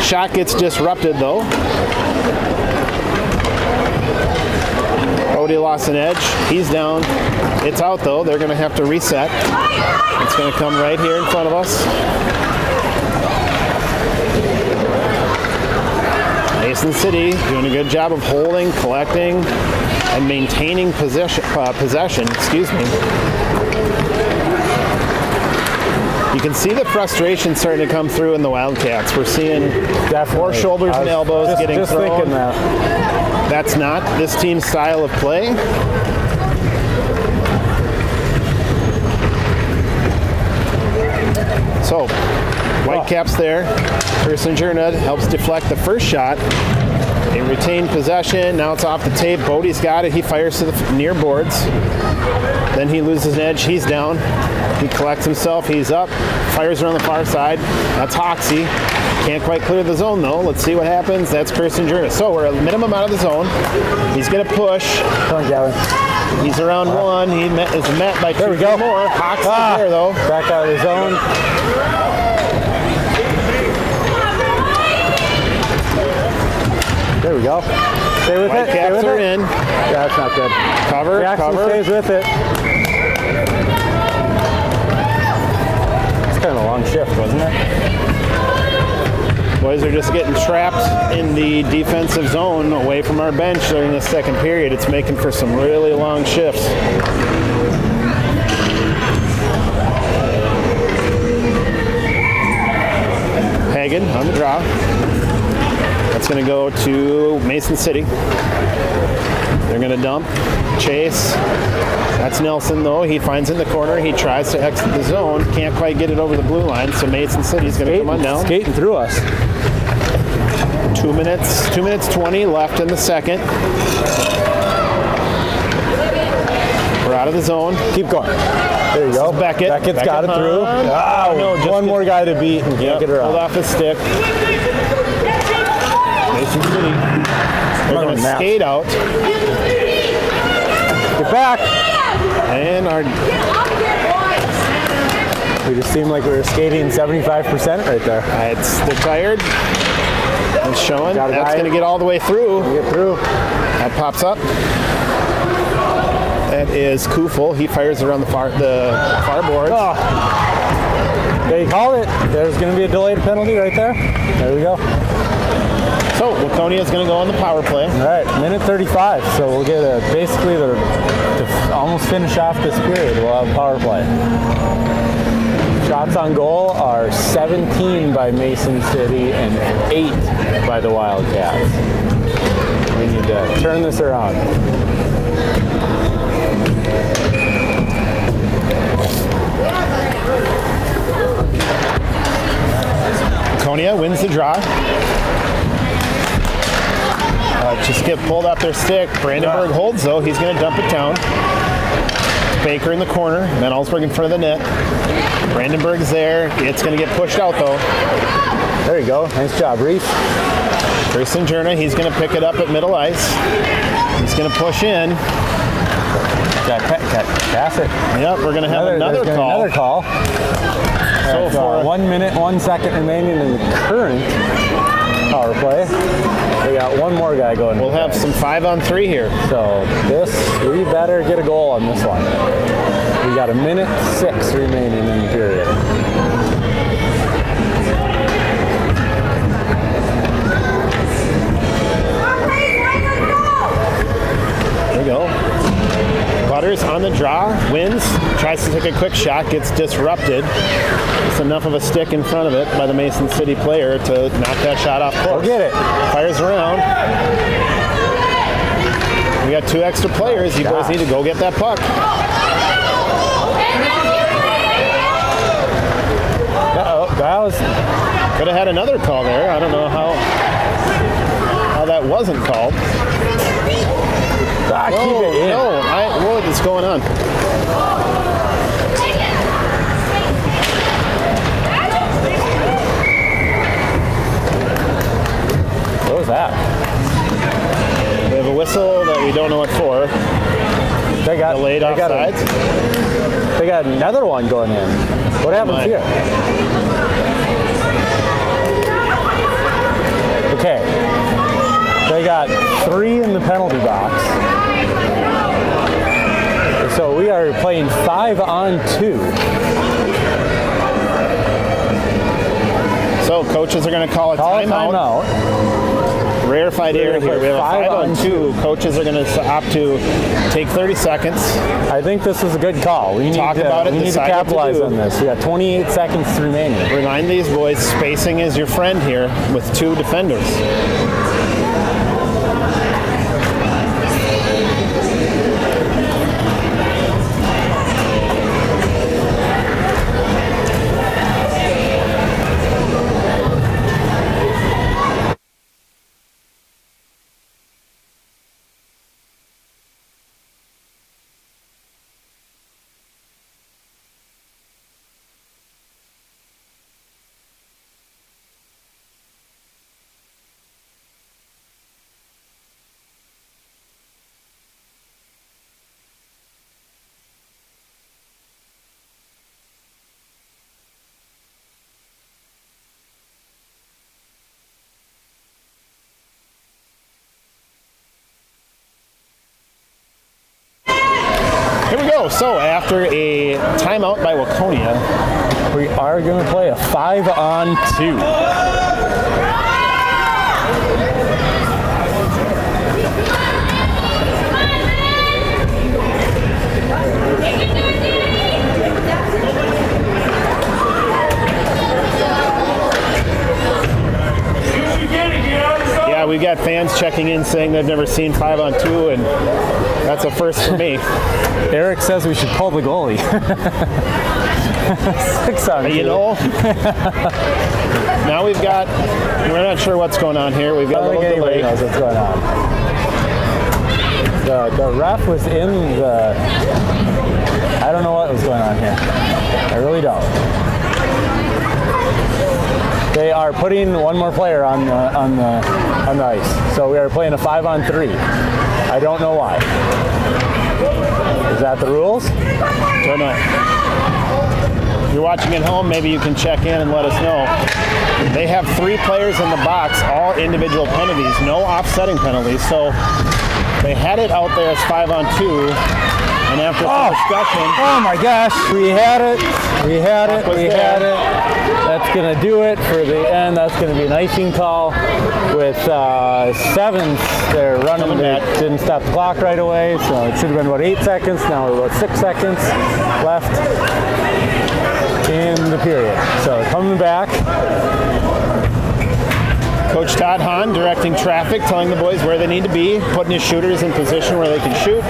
Shot gets disrupted though. Bodie lost an edge. He's down. It's out though. They're going to have to reset. It's going to come right here in front of us. Mason City doing a good job of holding, collecting, and maintaining possession. You can see the frustration starting to come through in the Wildcats. We're seeing more shoulders and elbows getting thrown. Thinking that. That's not this team's style of play. So, Whitecaps there. Kursenjurna helps deflect the first shot. They retain possession. Now it's off the tape. Bodie's got it. He fires to the near boards. Then he loses an edge. He's down. He collects himself. He's up. Fires around the far side. That's Hoxie. Can't quite clear the zone though. Let's see what happens. That's Kursenjurna. So we're a minimum out of the zone. He's going to push. Come on, Gavin. He's around 1. He is met by 2 more. Hoxie there though. Back out of the zone. There we go. Stay with it. Stay with Whitecaps are it. in. Yeah, that's not good. Cover, Jackson cover. stays with it. It's kind of a long shift, wasn't it? Boys are just getting trapped in the defensive zone away from our bench during the second period. It's making for some really long shifts. Hagen on the draw. That's going to go to Mason City. They're going to dump. Chase. That's Nelson, though. He finds in the corner. He tries to exit the zone. Can't quite get it over the blue line, so Mason City's going to come on down. Skating through us. 2 minutes 20 left in the second. We're out of the zone. Keep going. There you go. Beckett. Beckett's got it through. Oh, no, just one more guy to beat and can't get her pulled out. off his stick. Mason City. They're going to skate out. Get back. And We just seemed like we were skating 75% right there. they're tired. It's showing. Got a That's guy. going to get all the way through. Get through. That pops up. That is Kufel. He fires around the far boards. Oh. They call it. There's going to be a delayed penalty right there. There we go. So Waconia is going to go on the power play. All right, minute 35. So we'll get basically to almost finish off this period. We'll have power play. Shots on goal are 17 by Mason City and 8 by the Wildcats. We need to turn this around. Waconia wins the draw. Just get pulled off their stick. Brandenburg holds though. He's going to dump it down. Baker in the corner. Van Allsburg in front of the net. Brandenburg's there. It's going to get pushed out though. There you go. Nice job, Reese. Kursenjurna, he's going to pick it up at middle ice. He's going to push in. Pass it. Yep, we're going to have another call. Another call. So for 1 minute, 1 second remaining in the current power play. We got one more guy guy going. We'll have some 5-on-3 here. So we better get a goal on this one. We got 1:06 remaining in the period. There we go. Butters on the draw, wins, tries to take a quick shot, gets disrupted. It's enough of a stick in front of it by the Mason City player to knock that shot off course. Go get it. Fires around. We got 2 extra players. You boys need to go get that puck. Could have had another call there. I don't know how that wasn't called. Keep it in. What is going on? What was that? We have a whistle that we don't know what for. They got delayed offsides. They got another one going in. What happens here? Okay. They got 3 in the penalty box. So we are playing 5-on-2. So coaches are going to call a timeout. Rarefied air here. We have a 5-on-2. Coaches are going to opt to take 30 seconds. I think this is a good call. We need to capitalize on this. We got 28 seconds remaining. Remind these boys, spacing is your friend here with 2 defenders. Here we go. So after a timeout by Waconia, we are going to play a 5-on-2. Yeah, we've got fans checking in saying they've never seen 5-on-2, and that's a first for me. Eric says we should pull the goalie. 6-on-2. You know, now we're not sure what's going on here. We've got a little delay. Knows what's going on. The ref was in the... I don't know what was going on here. I really don't. They are putting one more player on the ice. So we are playing a 5-on-3. I don't know why. Is that the rules? Don't know. If you're watching at home, maybe you can check in and let us know. They have 3 players in the box, all individual penalties, no offsetting penalties. So they had it out there as 5-on-2, and after some discussion... Oh my gosh, we had it. That's going to do it for the end. That's going to be an icing call with 7th. They're running. They didn't stop the clock right away, so it should have been about 8 seconds. Now we're about 6 seconds left in the period. So coming back. Coach Todd Hahn directing traffic, telling the boys where they need to be, putting his shooters in position where they can shoot.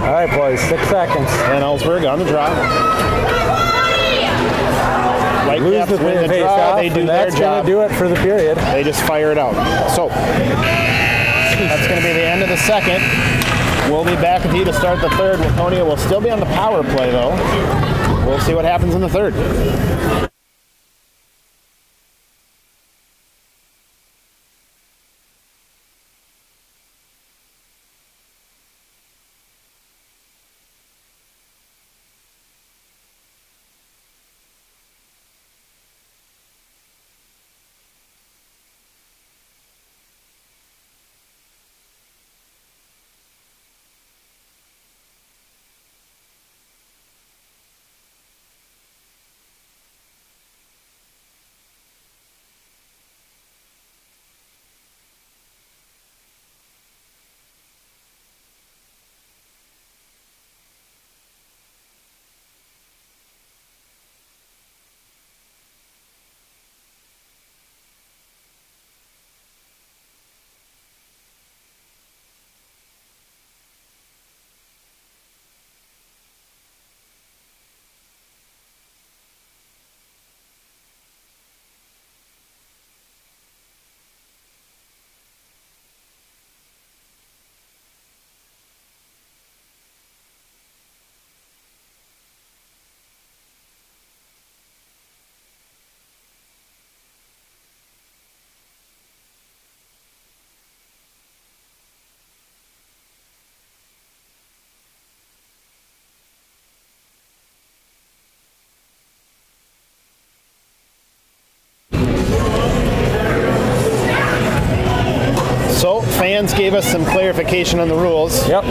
All right, boys, 6 seconds. And Ellsberg on the draw. Whitecaps win the draw. They do their job. That's going to do it for the period. They just fire it out. So that's going to be the end of the second. We'll be back with you to start the third. Waconia will still be on the power play, though. We'll see what happens in the third. fans gave us some clarification on the rules. Yep.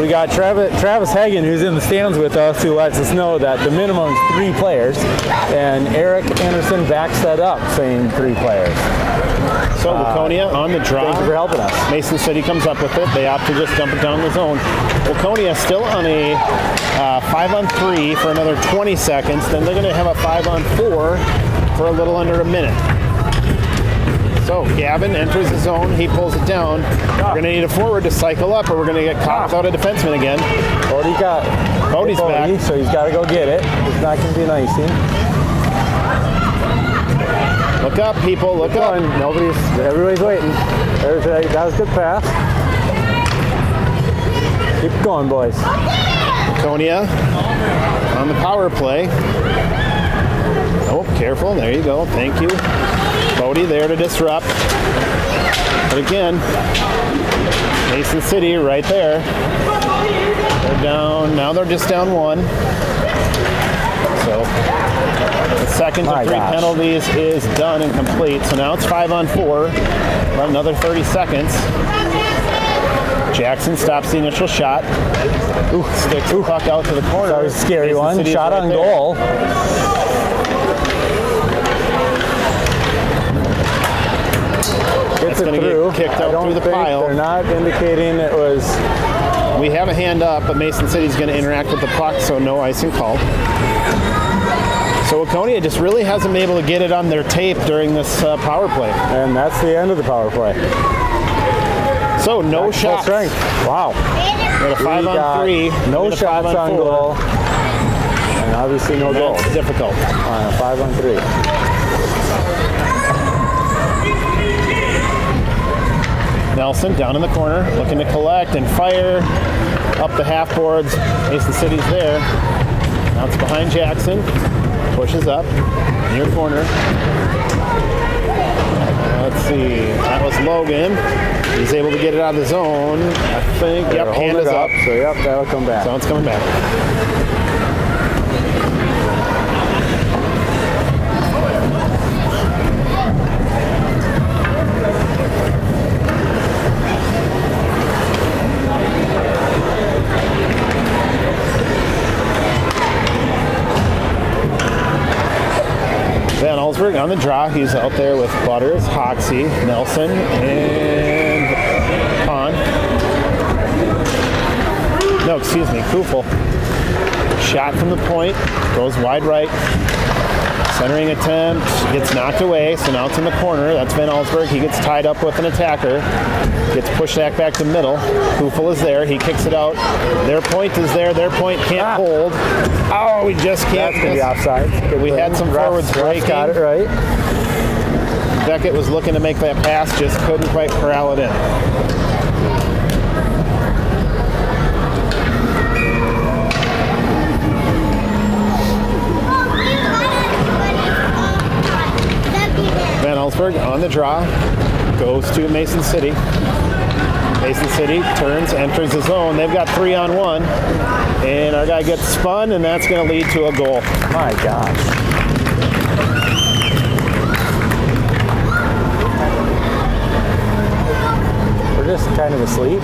We got Travis Hagen, who's in the stands with us, who lets us know that the minimum is 3 players, and Eric Anderson backs that up, saying 3 players. So Waconia on the draw. Thank you for helping us. Mason City comes up with it. They opt to just dump it down the zone. Waconia still on a 5-on-3 for another 20 seconds. Then they're going to have a 5-on-4 for a little under a minute. So Gavin enters the zone. He pulls it down. We're going to need a forward to cycle up, or we're going to get caught without a defenseman again. Cody's back, so he's got to go get it. It's not going to be an icing. Look up, people. Look up. Everybody's waiting. That was a good pass. Keep going, boys. Waconia on the power play. Oh, careful. There you go. Thank you. Bodie there to disrupt. But again, Mason City right there. They're down. Now they're just down 1. So the second of 3 penalties is done and complete. So now it's 5-on-4. About another 30 seconds. Jackson stops the initial shot. Sticks the puck out to the corner. That was a scary one. City's Shot on goal. It's going to get kicked out through the pile. They're not indicating it was. We have a hand up, but Mason City's going to interact with the puck, so no icing called. So Waconia just really hasn't been able to get it on their tape during this power play. And that's the end of the power play. So no shots. Strength. Wow. Got a 5-on-3. No shots on goal. And obviously no goal. That's difficult. On a 5-on-3. Nelson down in the corner, looking to collect and fire up the half boards. Mason City's there. Now it's behind Jackson. Pushes up, near corner. Let's see. That was Logan. He's able to get it out of the zone. I think. Yep, hand is up. So yep, that'll come back. So it's coming back. Van Allsburg on the draw. He's out there with Butters, Hoxie, Nelson, and Pond. No, excuse me, Kufel. Shot from the point, goes wide right. Centering attempt, gets knocked away, so now it's in the corner. That's Van Allsburg. He gets tied up with an attacker. Gets pushed back to middle. Kufel is there. He kicks it out. Their point is there. Their point can't hold. Oh, we just can't. That's going to be offside. We had some forwards breaking. Got it right. Beckett was looking to make that pass, just couldn't quite corral it in. Van Allsburg on the draw, goes to Mason City. Mason City turns, enters the zone. They've got 3-on-1, and our guy gets spun, and that's going to lead to a goal. My gosh. We're just kind of asleep.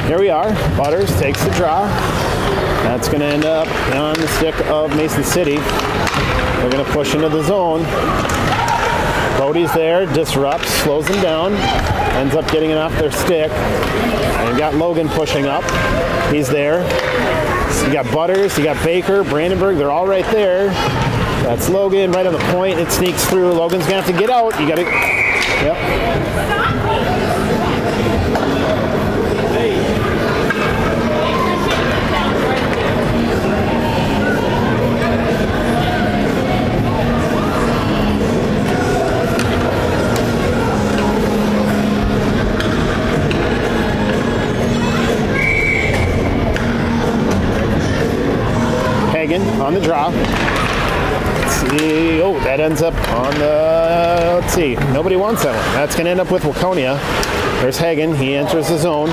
Here we are. Butters takes the draw. That's going to end up on the stick of Mason City. They're going to push into the zone. Bodie's there, disrupts, slows them down, ends up getting it off their stick. And you got Logan pushing up. He's there. You got Butters, you got Baker, Brandenburg, they're all right there. That's Logan right on the point. It sneaks through. Logan's going to have to get out. You got to... Yep. On the draw. Let's see. Oh, that ends up on the, let's see. Nobody wants that one. That's going to end up with Waconia. There's Hagen. He enters the zone.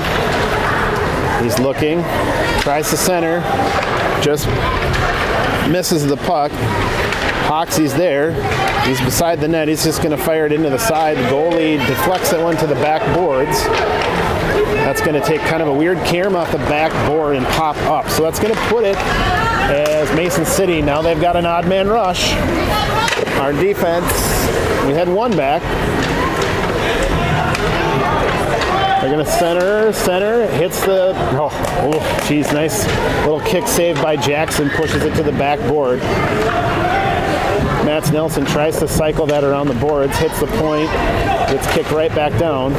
He's looking. Tries to center. Just misses the puck. Hoxie's there. He's beside the net. He's just going to fire it into the side. The goalie deflects that one to the back boards. That's going to take kind of a weird carom off the back board and pop up. So that's going to put it as Mason City. Now they've got an odd man rush. Our defense, we had one back. They're going to center, hits the, oh, geez, nice little kick save by Jackson, pushes it to the back board. Mats Nelson tries to cycle that around the boards, hits the point, gets kicked right back down.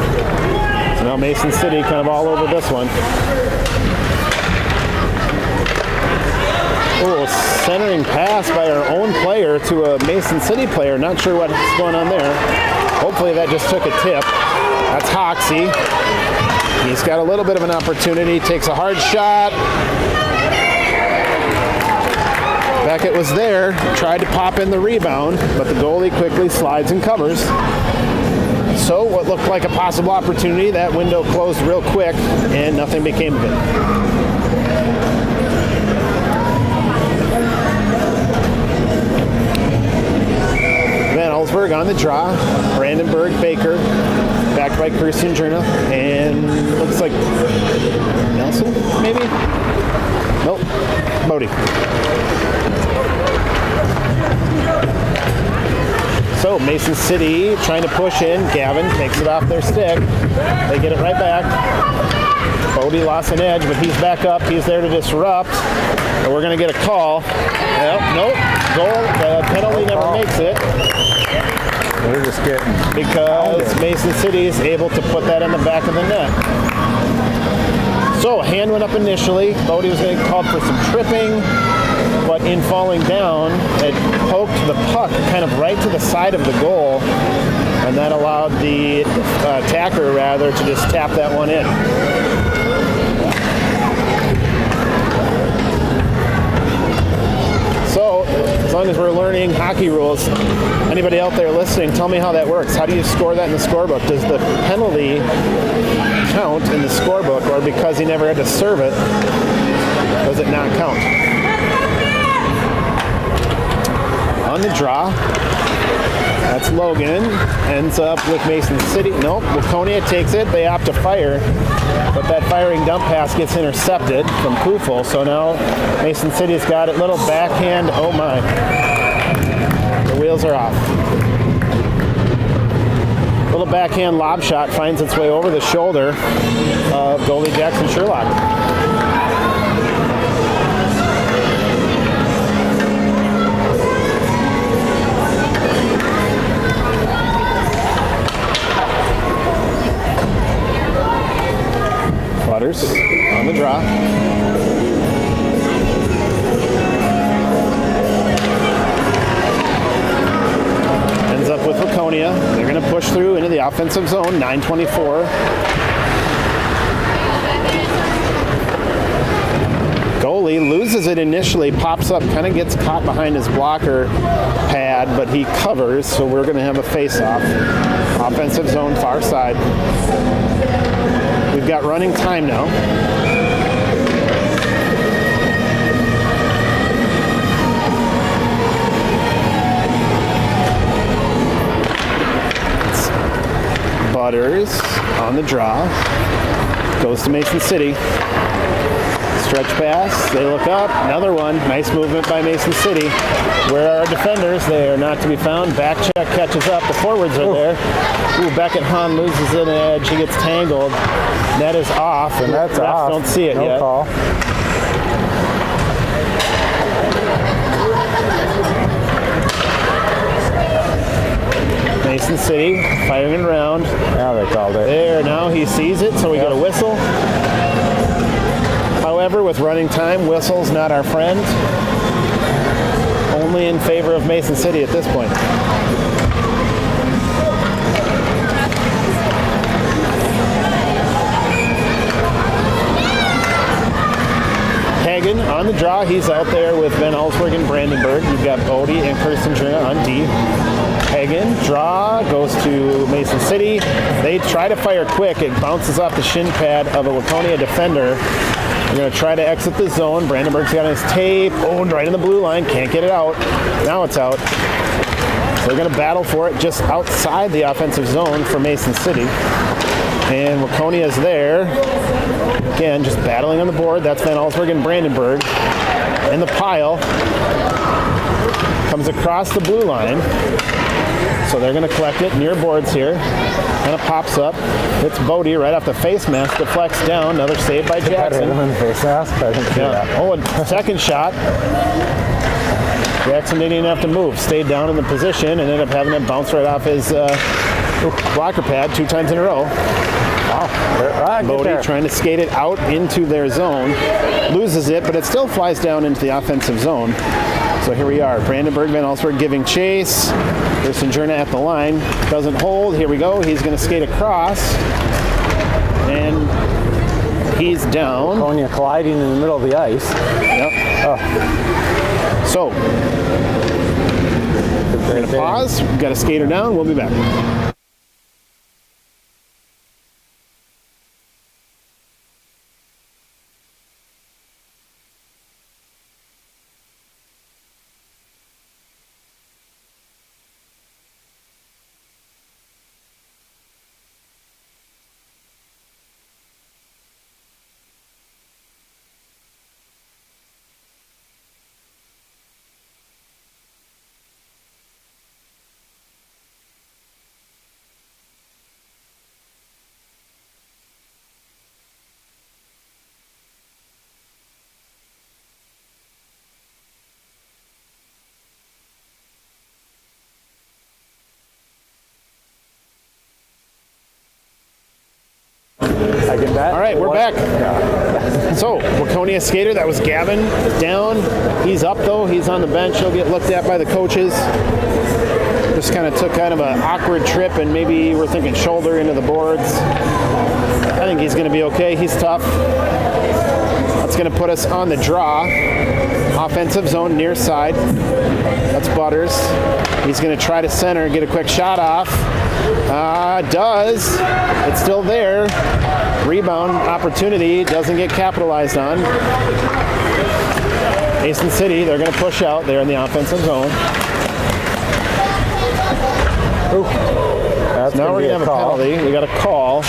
So now Mason City kind of all over this one. Oh, centering pass by our own player to a Mason City player. Not sure what's going on there. Hopefully that just took a tip. That's Hoxie. He's got a little bit of an opportunity. Takes a hard shot. Beckett was there. Tried to pop in the rebound, but the goalie quickly slides and covers. So what looked like a possible opportunity, that window closed real quick, and nothing became of it. Van Ellsberg on the draw. Brandenburg, Baker, backed by Christian Jurna, and looks like Nelson, maybe? Nope, Bodie. So Mason City trying to push in. Gavin takes it off their stick. They get it right back. Bodie lost an edge, but he's back up. He's there to disrupt. And we're going to get a call. Nope. Goal. The penalty never makes it. We're just getting because Mason City is able to put that in the back of the net. So a hand went up initially. Bodie was going to call for some tripping, but in falling down, it poked the puck kind of right to the side of the goal, and that allowed the attacker to just tap that one in. So, as long as we're learning hockey rules, anybody out there listening, tell me how that works. How do you score that in the scorebook? Does the penalty count in the scorebook, or because he never had to serve it, does it not count? On the draw, that's Logan. Ends up with Mason City. Nope, Waconia takes it. They opt to fire, but that firing dump pass gets intercepted from Kufel. So now Mason City's got it. Little backhand. Oh my. The wheels are off. Little backhand lob shot finds its way over the shoulder of goalie Jackson Sherlock. Butters on the draw. Ends up with Waconia. They're going to push through into the offensive zone. 9:24. Goalie loses it initially, pops up, kind of gets caught behind his blocker pad, but he covers, so we're going to have a face-off. Offensive zone, far side. We've got running time now. It's Butters on the draw. Goes to Mason City. Stretch pass. They look up. Another one. Nice movement by Mason City. Where are our defenders? They are not to be found. Back check catches up. The forwards are there. Ooh, Beckett Hahn loses an edge. He gets tangled. Net is off, and that's refs off. don't see it no yet. Call. Mason City firing around. Now they called it. There, now he sees it, so we got a whistle. However, with running time, whistle's not our friend. Only in favor of Mason City at this point. Hagen on the draw. He's out there with Van Allsburg and Brandenburg. You've got Bodie and Kirsten Jurna on D. Hagen, draw, goes to Mason City. They try to fire quick. It bounces off the shin pad of a Waconia defender. They're going to try to exit the zone. Brandenburg's got his tape. Oh, and right in the blue line. Can't get it out. Now it's out. So they're going to battle for it just outside the offensive zone for Mason City. And Waconia is there. Again, just battling on the board. That's Van Allsburg and Brandenburg. In the pile. Comes across the blue line. So they're going to collect it near boards here. Kind of pops up. It's Bodie right off the face mask. Deflects down. Another save by Jackson. Face mask? I didn't see that. Oh, and second shot. Jackson didn't even have to move. Stayed down in the position and ended up having it bounce right off his blocker pad 2 times in a row. Wow. Bodie trying to skate it out into their zone. Loses it, but it still flies down into the offensive zone. So here we are. Brandenburg, Van Allsburg giving chase. Kirsten Jurna at the line. Doesn't hold. Here we go. He's going to skate across. And he's down. Waconia colliding in the middle of the ice. Yep. Oh. So, we're going to pause. We've got a skater down. We'll be back. I get that. All right, we're back. So, Waconia skater, that was Gavin, down. He's up though. He's on the bench. He'll get looked at by the coaches. Just kind of took kind of an awkward trip, and maybe we're thinking shoulder into the boards. I think he's going to be okay. He's tough. That's going to put us on the draw. Offensive zone near side. That's Butters. He's going to try to center, get a quick shot off. Does. It's still there. Rebound opportunity. Doesn't get capitalized on. Mason City, they're going to push out there in the offensive zone. So now we're going to have a penalty. We got a call.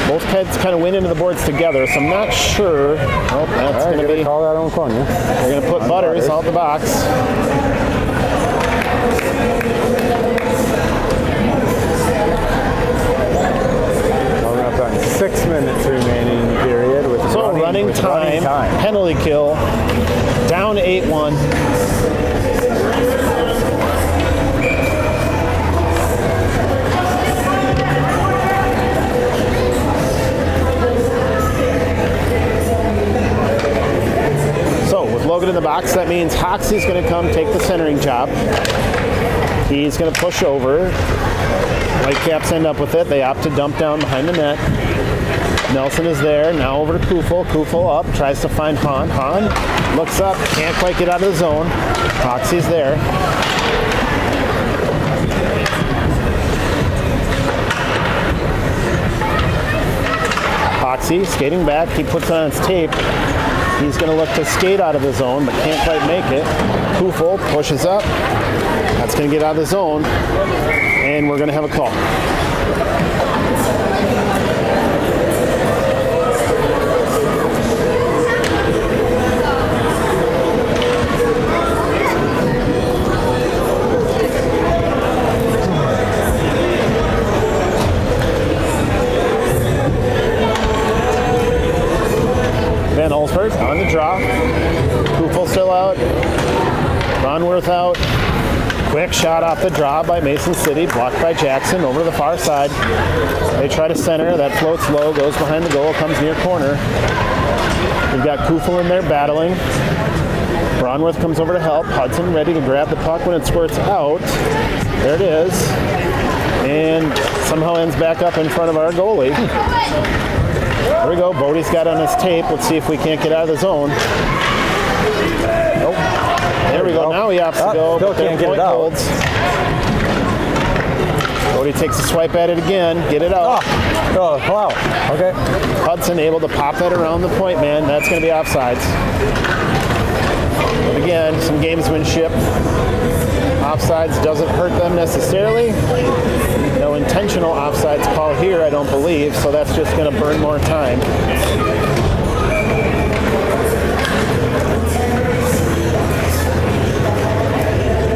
Both heads kind of went into the boards together, so I'm not sure. Oh, that's going to be. Call that on Waconia. They're going to put Butters out the box. We're up on 6 minutes remaining in the period. With running time, penalty kill, down 8-1. Logan in the box, that means Hoxie's going to come take the centering job. He's going to push over. Whitecaps end up with it. They opt to dump down behind the net. Nelson is there. Now over to Kufel. Kufel up. Tries to find Hahn. Hahn looks up. Can't quite get out of the zone. Hoxie's there. Hoxie skating back. He puts on his tape. He's going to look to skate out of the zone, but can't quite make it. Kufel pushes up. That's going to get out of the zone. And we're going to have a call. Van Allsburg on the draw. Kufel still out. Ronworth out. Quick shot off the draw by Mason City. Blocked by Jackson over to the far side. They try to center. That floats low. Goes behind the goal. Comes near corner. We've got Kufel in there battling. Ronworth comes over to help. Hudson ready to grab the puck when it squirts out. There it is. And somehow ends back up in front of our goalie. There we go. Bodie's got on his tape. Let's see if we can't get out of the zone. There we go. Now he opts to go. Still but their can't get it point out. holds. Bodie takes a swipe at it again. Get it out. Oh, wow. Okay. Hudson able to pop that around the point man. That's going to be offsides. But again, some gamesmanship. Offsides doesn't hurt them necessarily. No intentional offsides call here, I don't believe, so that's just going to burn more time.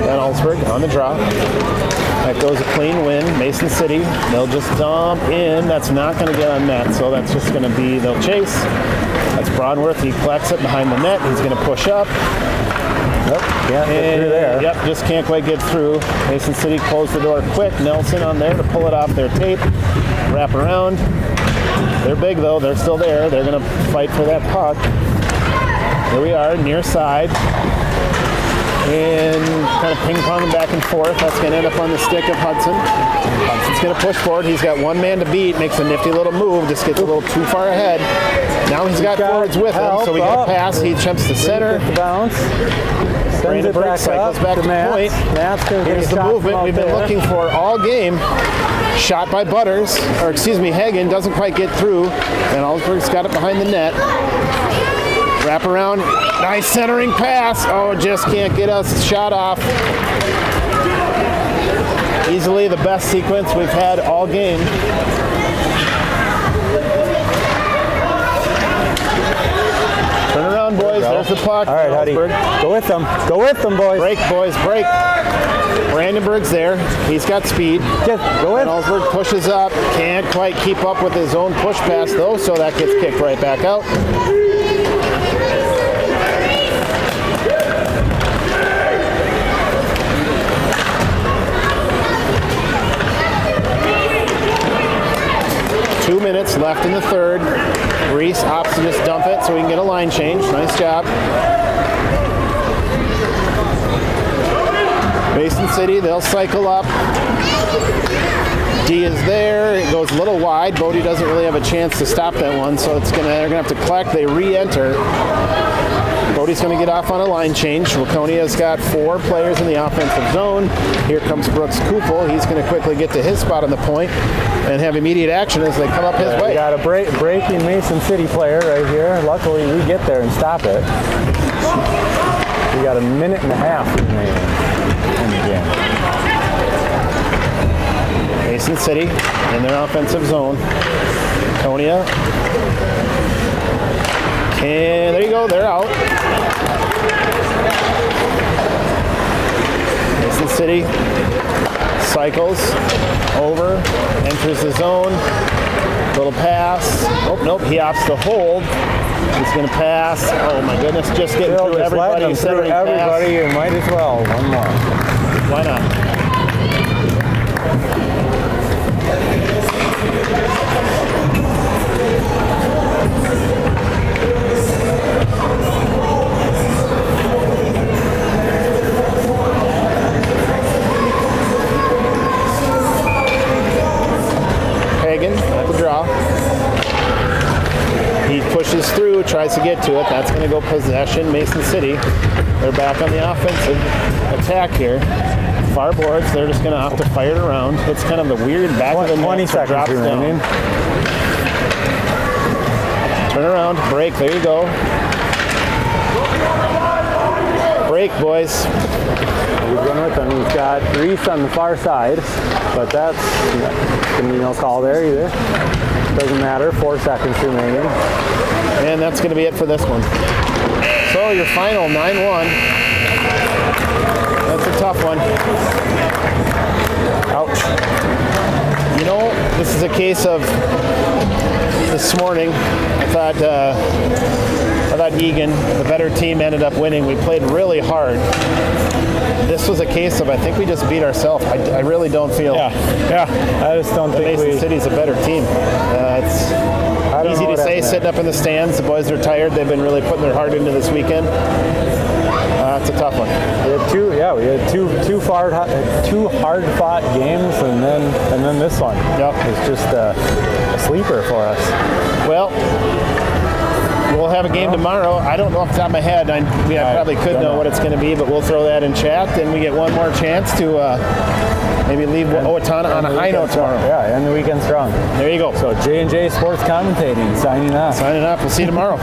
Van Allsburg on the drop. That goes a clean win. Mason City, they'll just dump in. That's not going to get on net, so that's just going to be, they'll chase. That's Broadworth. He collects it behind the net. He's going to push up. Nope, can't get through there. Yep, just can't quite get through. Mason City closed the door quick. Nelson on there to pull it off their tape. Wrap around. They're big though. They're still there. They're going to fight for that puck. Here we are, near side. And kind of ping-ponging back and forth. That's going to end up on the stick of Hudson. Hudson's going to push forward. He's got one man to beat. Makes a nifty little move. Just gets a little too far ahead. Now he's got forwards with him, so we get a pass. He jumps to center. Bounce. Brandenburg cycles back to point. Here's the movement we've been looking for all game. Shot by Butters, or excuse me, Hagen doesn't quite get through. And Allsburg's got it behind the net. Wrap around, nice centering pass. Oh, just can't get us shot off. Easily the best sequence we've had all game. Turn around, boys. There's the puck. All right, Huddy. Go with them. Go with them, boys. Break, boys, break. Brandenburg's there. He's got speed. Go in. Allsburg pushes up. Can't quite keep up with his own push pass, though, so that gets kicked right back out. Two minutes left in the third. Reese opts to just dump it so we can get a line change. Nice job. Mason City, they'll cycle up. D is there. It goes a little wide. Bodie doesn't really have a chance to stop that one, so they're gonna have to collect. They re-enter. Bodie's going to get off on a line change. Waconia's got 4 players in the offensive zone. Here comes Brooks Kupel. He's going to quickly get to his spot on the point and have immediate action as they come up his way. We got a breaking Mason City player right here. Luckily, we get there and stop it. We got a minute and a half remaining in the game. Mason City in their offensive zone. Waconia. And there you go, they're out. Mason City cycles over, enters the zone, little pass. Oh, nope, he opts to hold. He's going to pass. Oh my goodness, just getting through everybody. Everybody, you might as well. One more. Why not? At the draw. He pushes through, tries to get to it. That's going to go possession. Mason City. They're back on the offensive attack here. Far boards. They're just going to have to fire it around. It's kind of the weird back of the net. 20 seconds drops remaining. down. Turn around. Break. There you go. Break, boys. He's going with him. He's got Reese on the far side, but that's going to be no call there either. Doesn't matter. 4 seconds remaining. And that's going to be it for this one. So your final 9-1. That's a tough one. Ouch. You know, this is a case of this morning. I thought Egan, the better team, ended up winning. We played really hard. This was a case of I think we just beat ourselves. I really don't feel. Yeah. I just don't think Mason City's a better team. It's easy to say sitting up in the stands. The boys are tired. They've been really putting their heart into this weekend. It's a tough one. We had two hard fought games, and then this one. Yep. It's just a sleeper for us. Well, we'll have a game tomorrow. I don't know off the top of my head. I probably could know what it's going to be, but we'll throw that in chat. Then we get one more chance to maybe leave Owatonna on a high note tomorrow. Yeah, and the weekend strong. There you go. So J&J Sports Commentating signing off. Signing off. We'll see you tomorrow.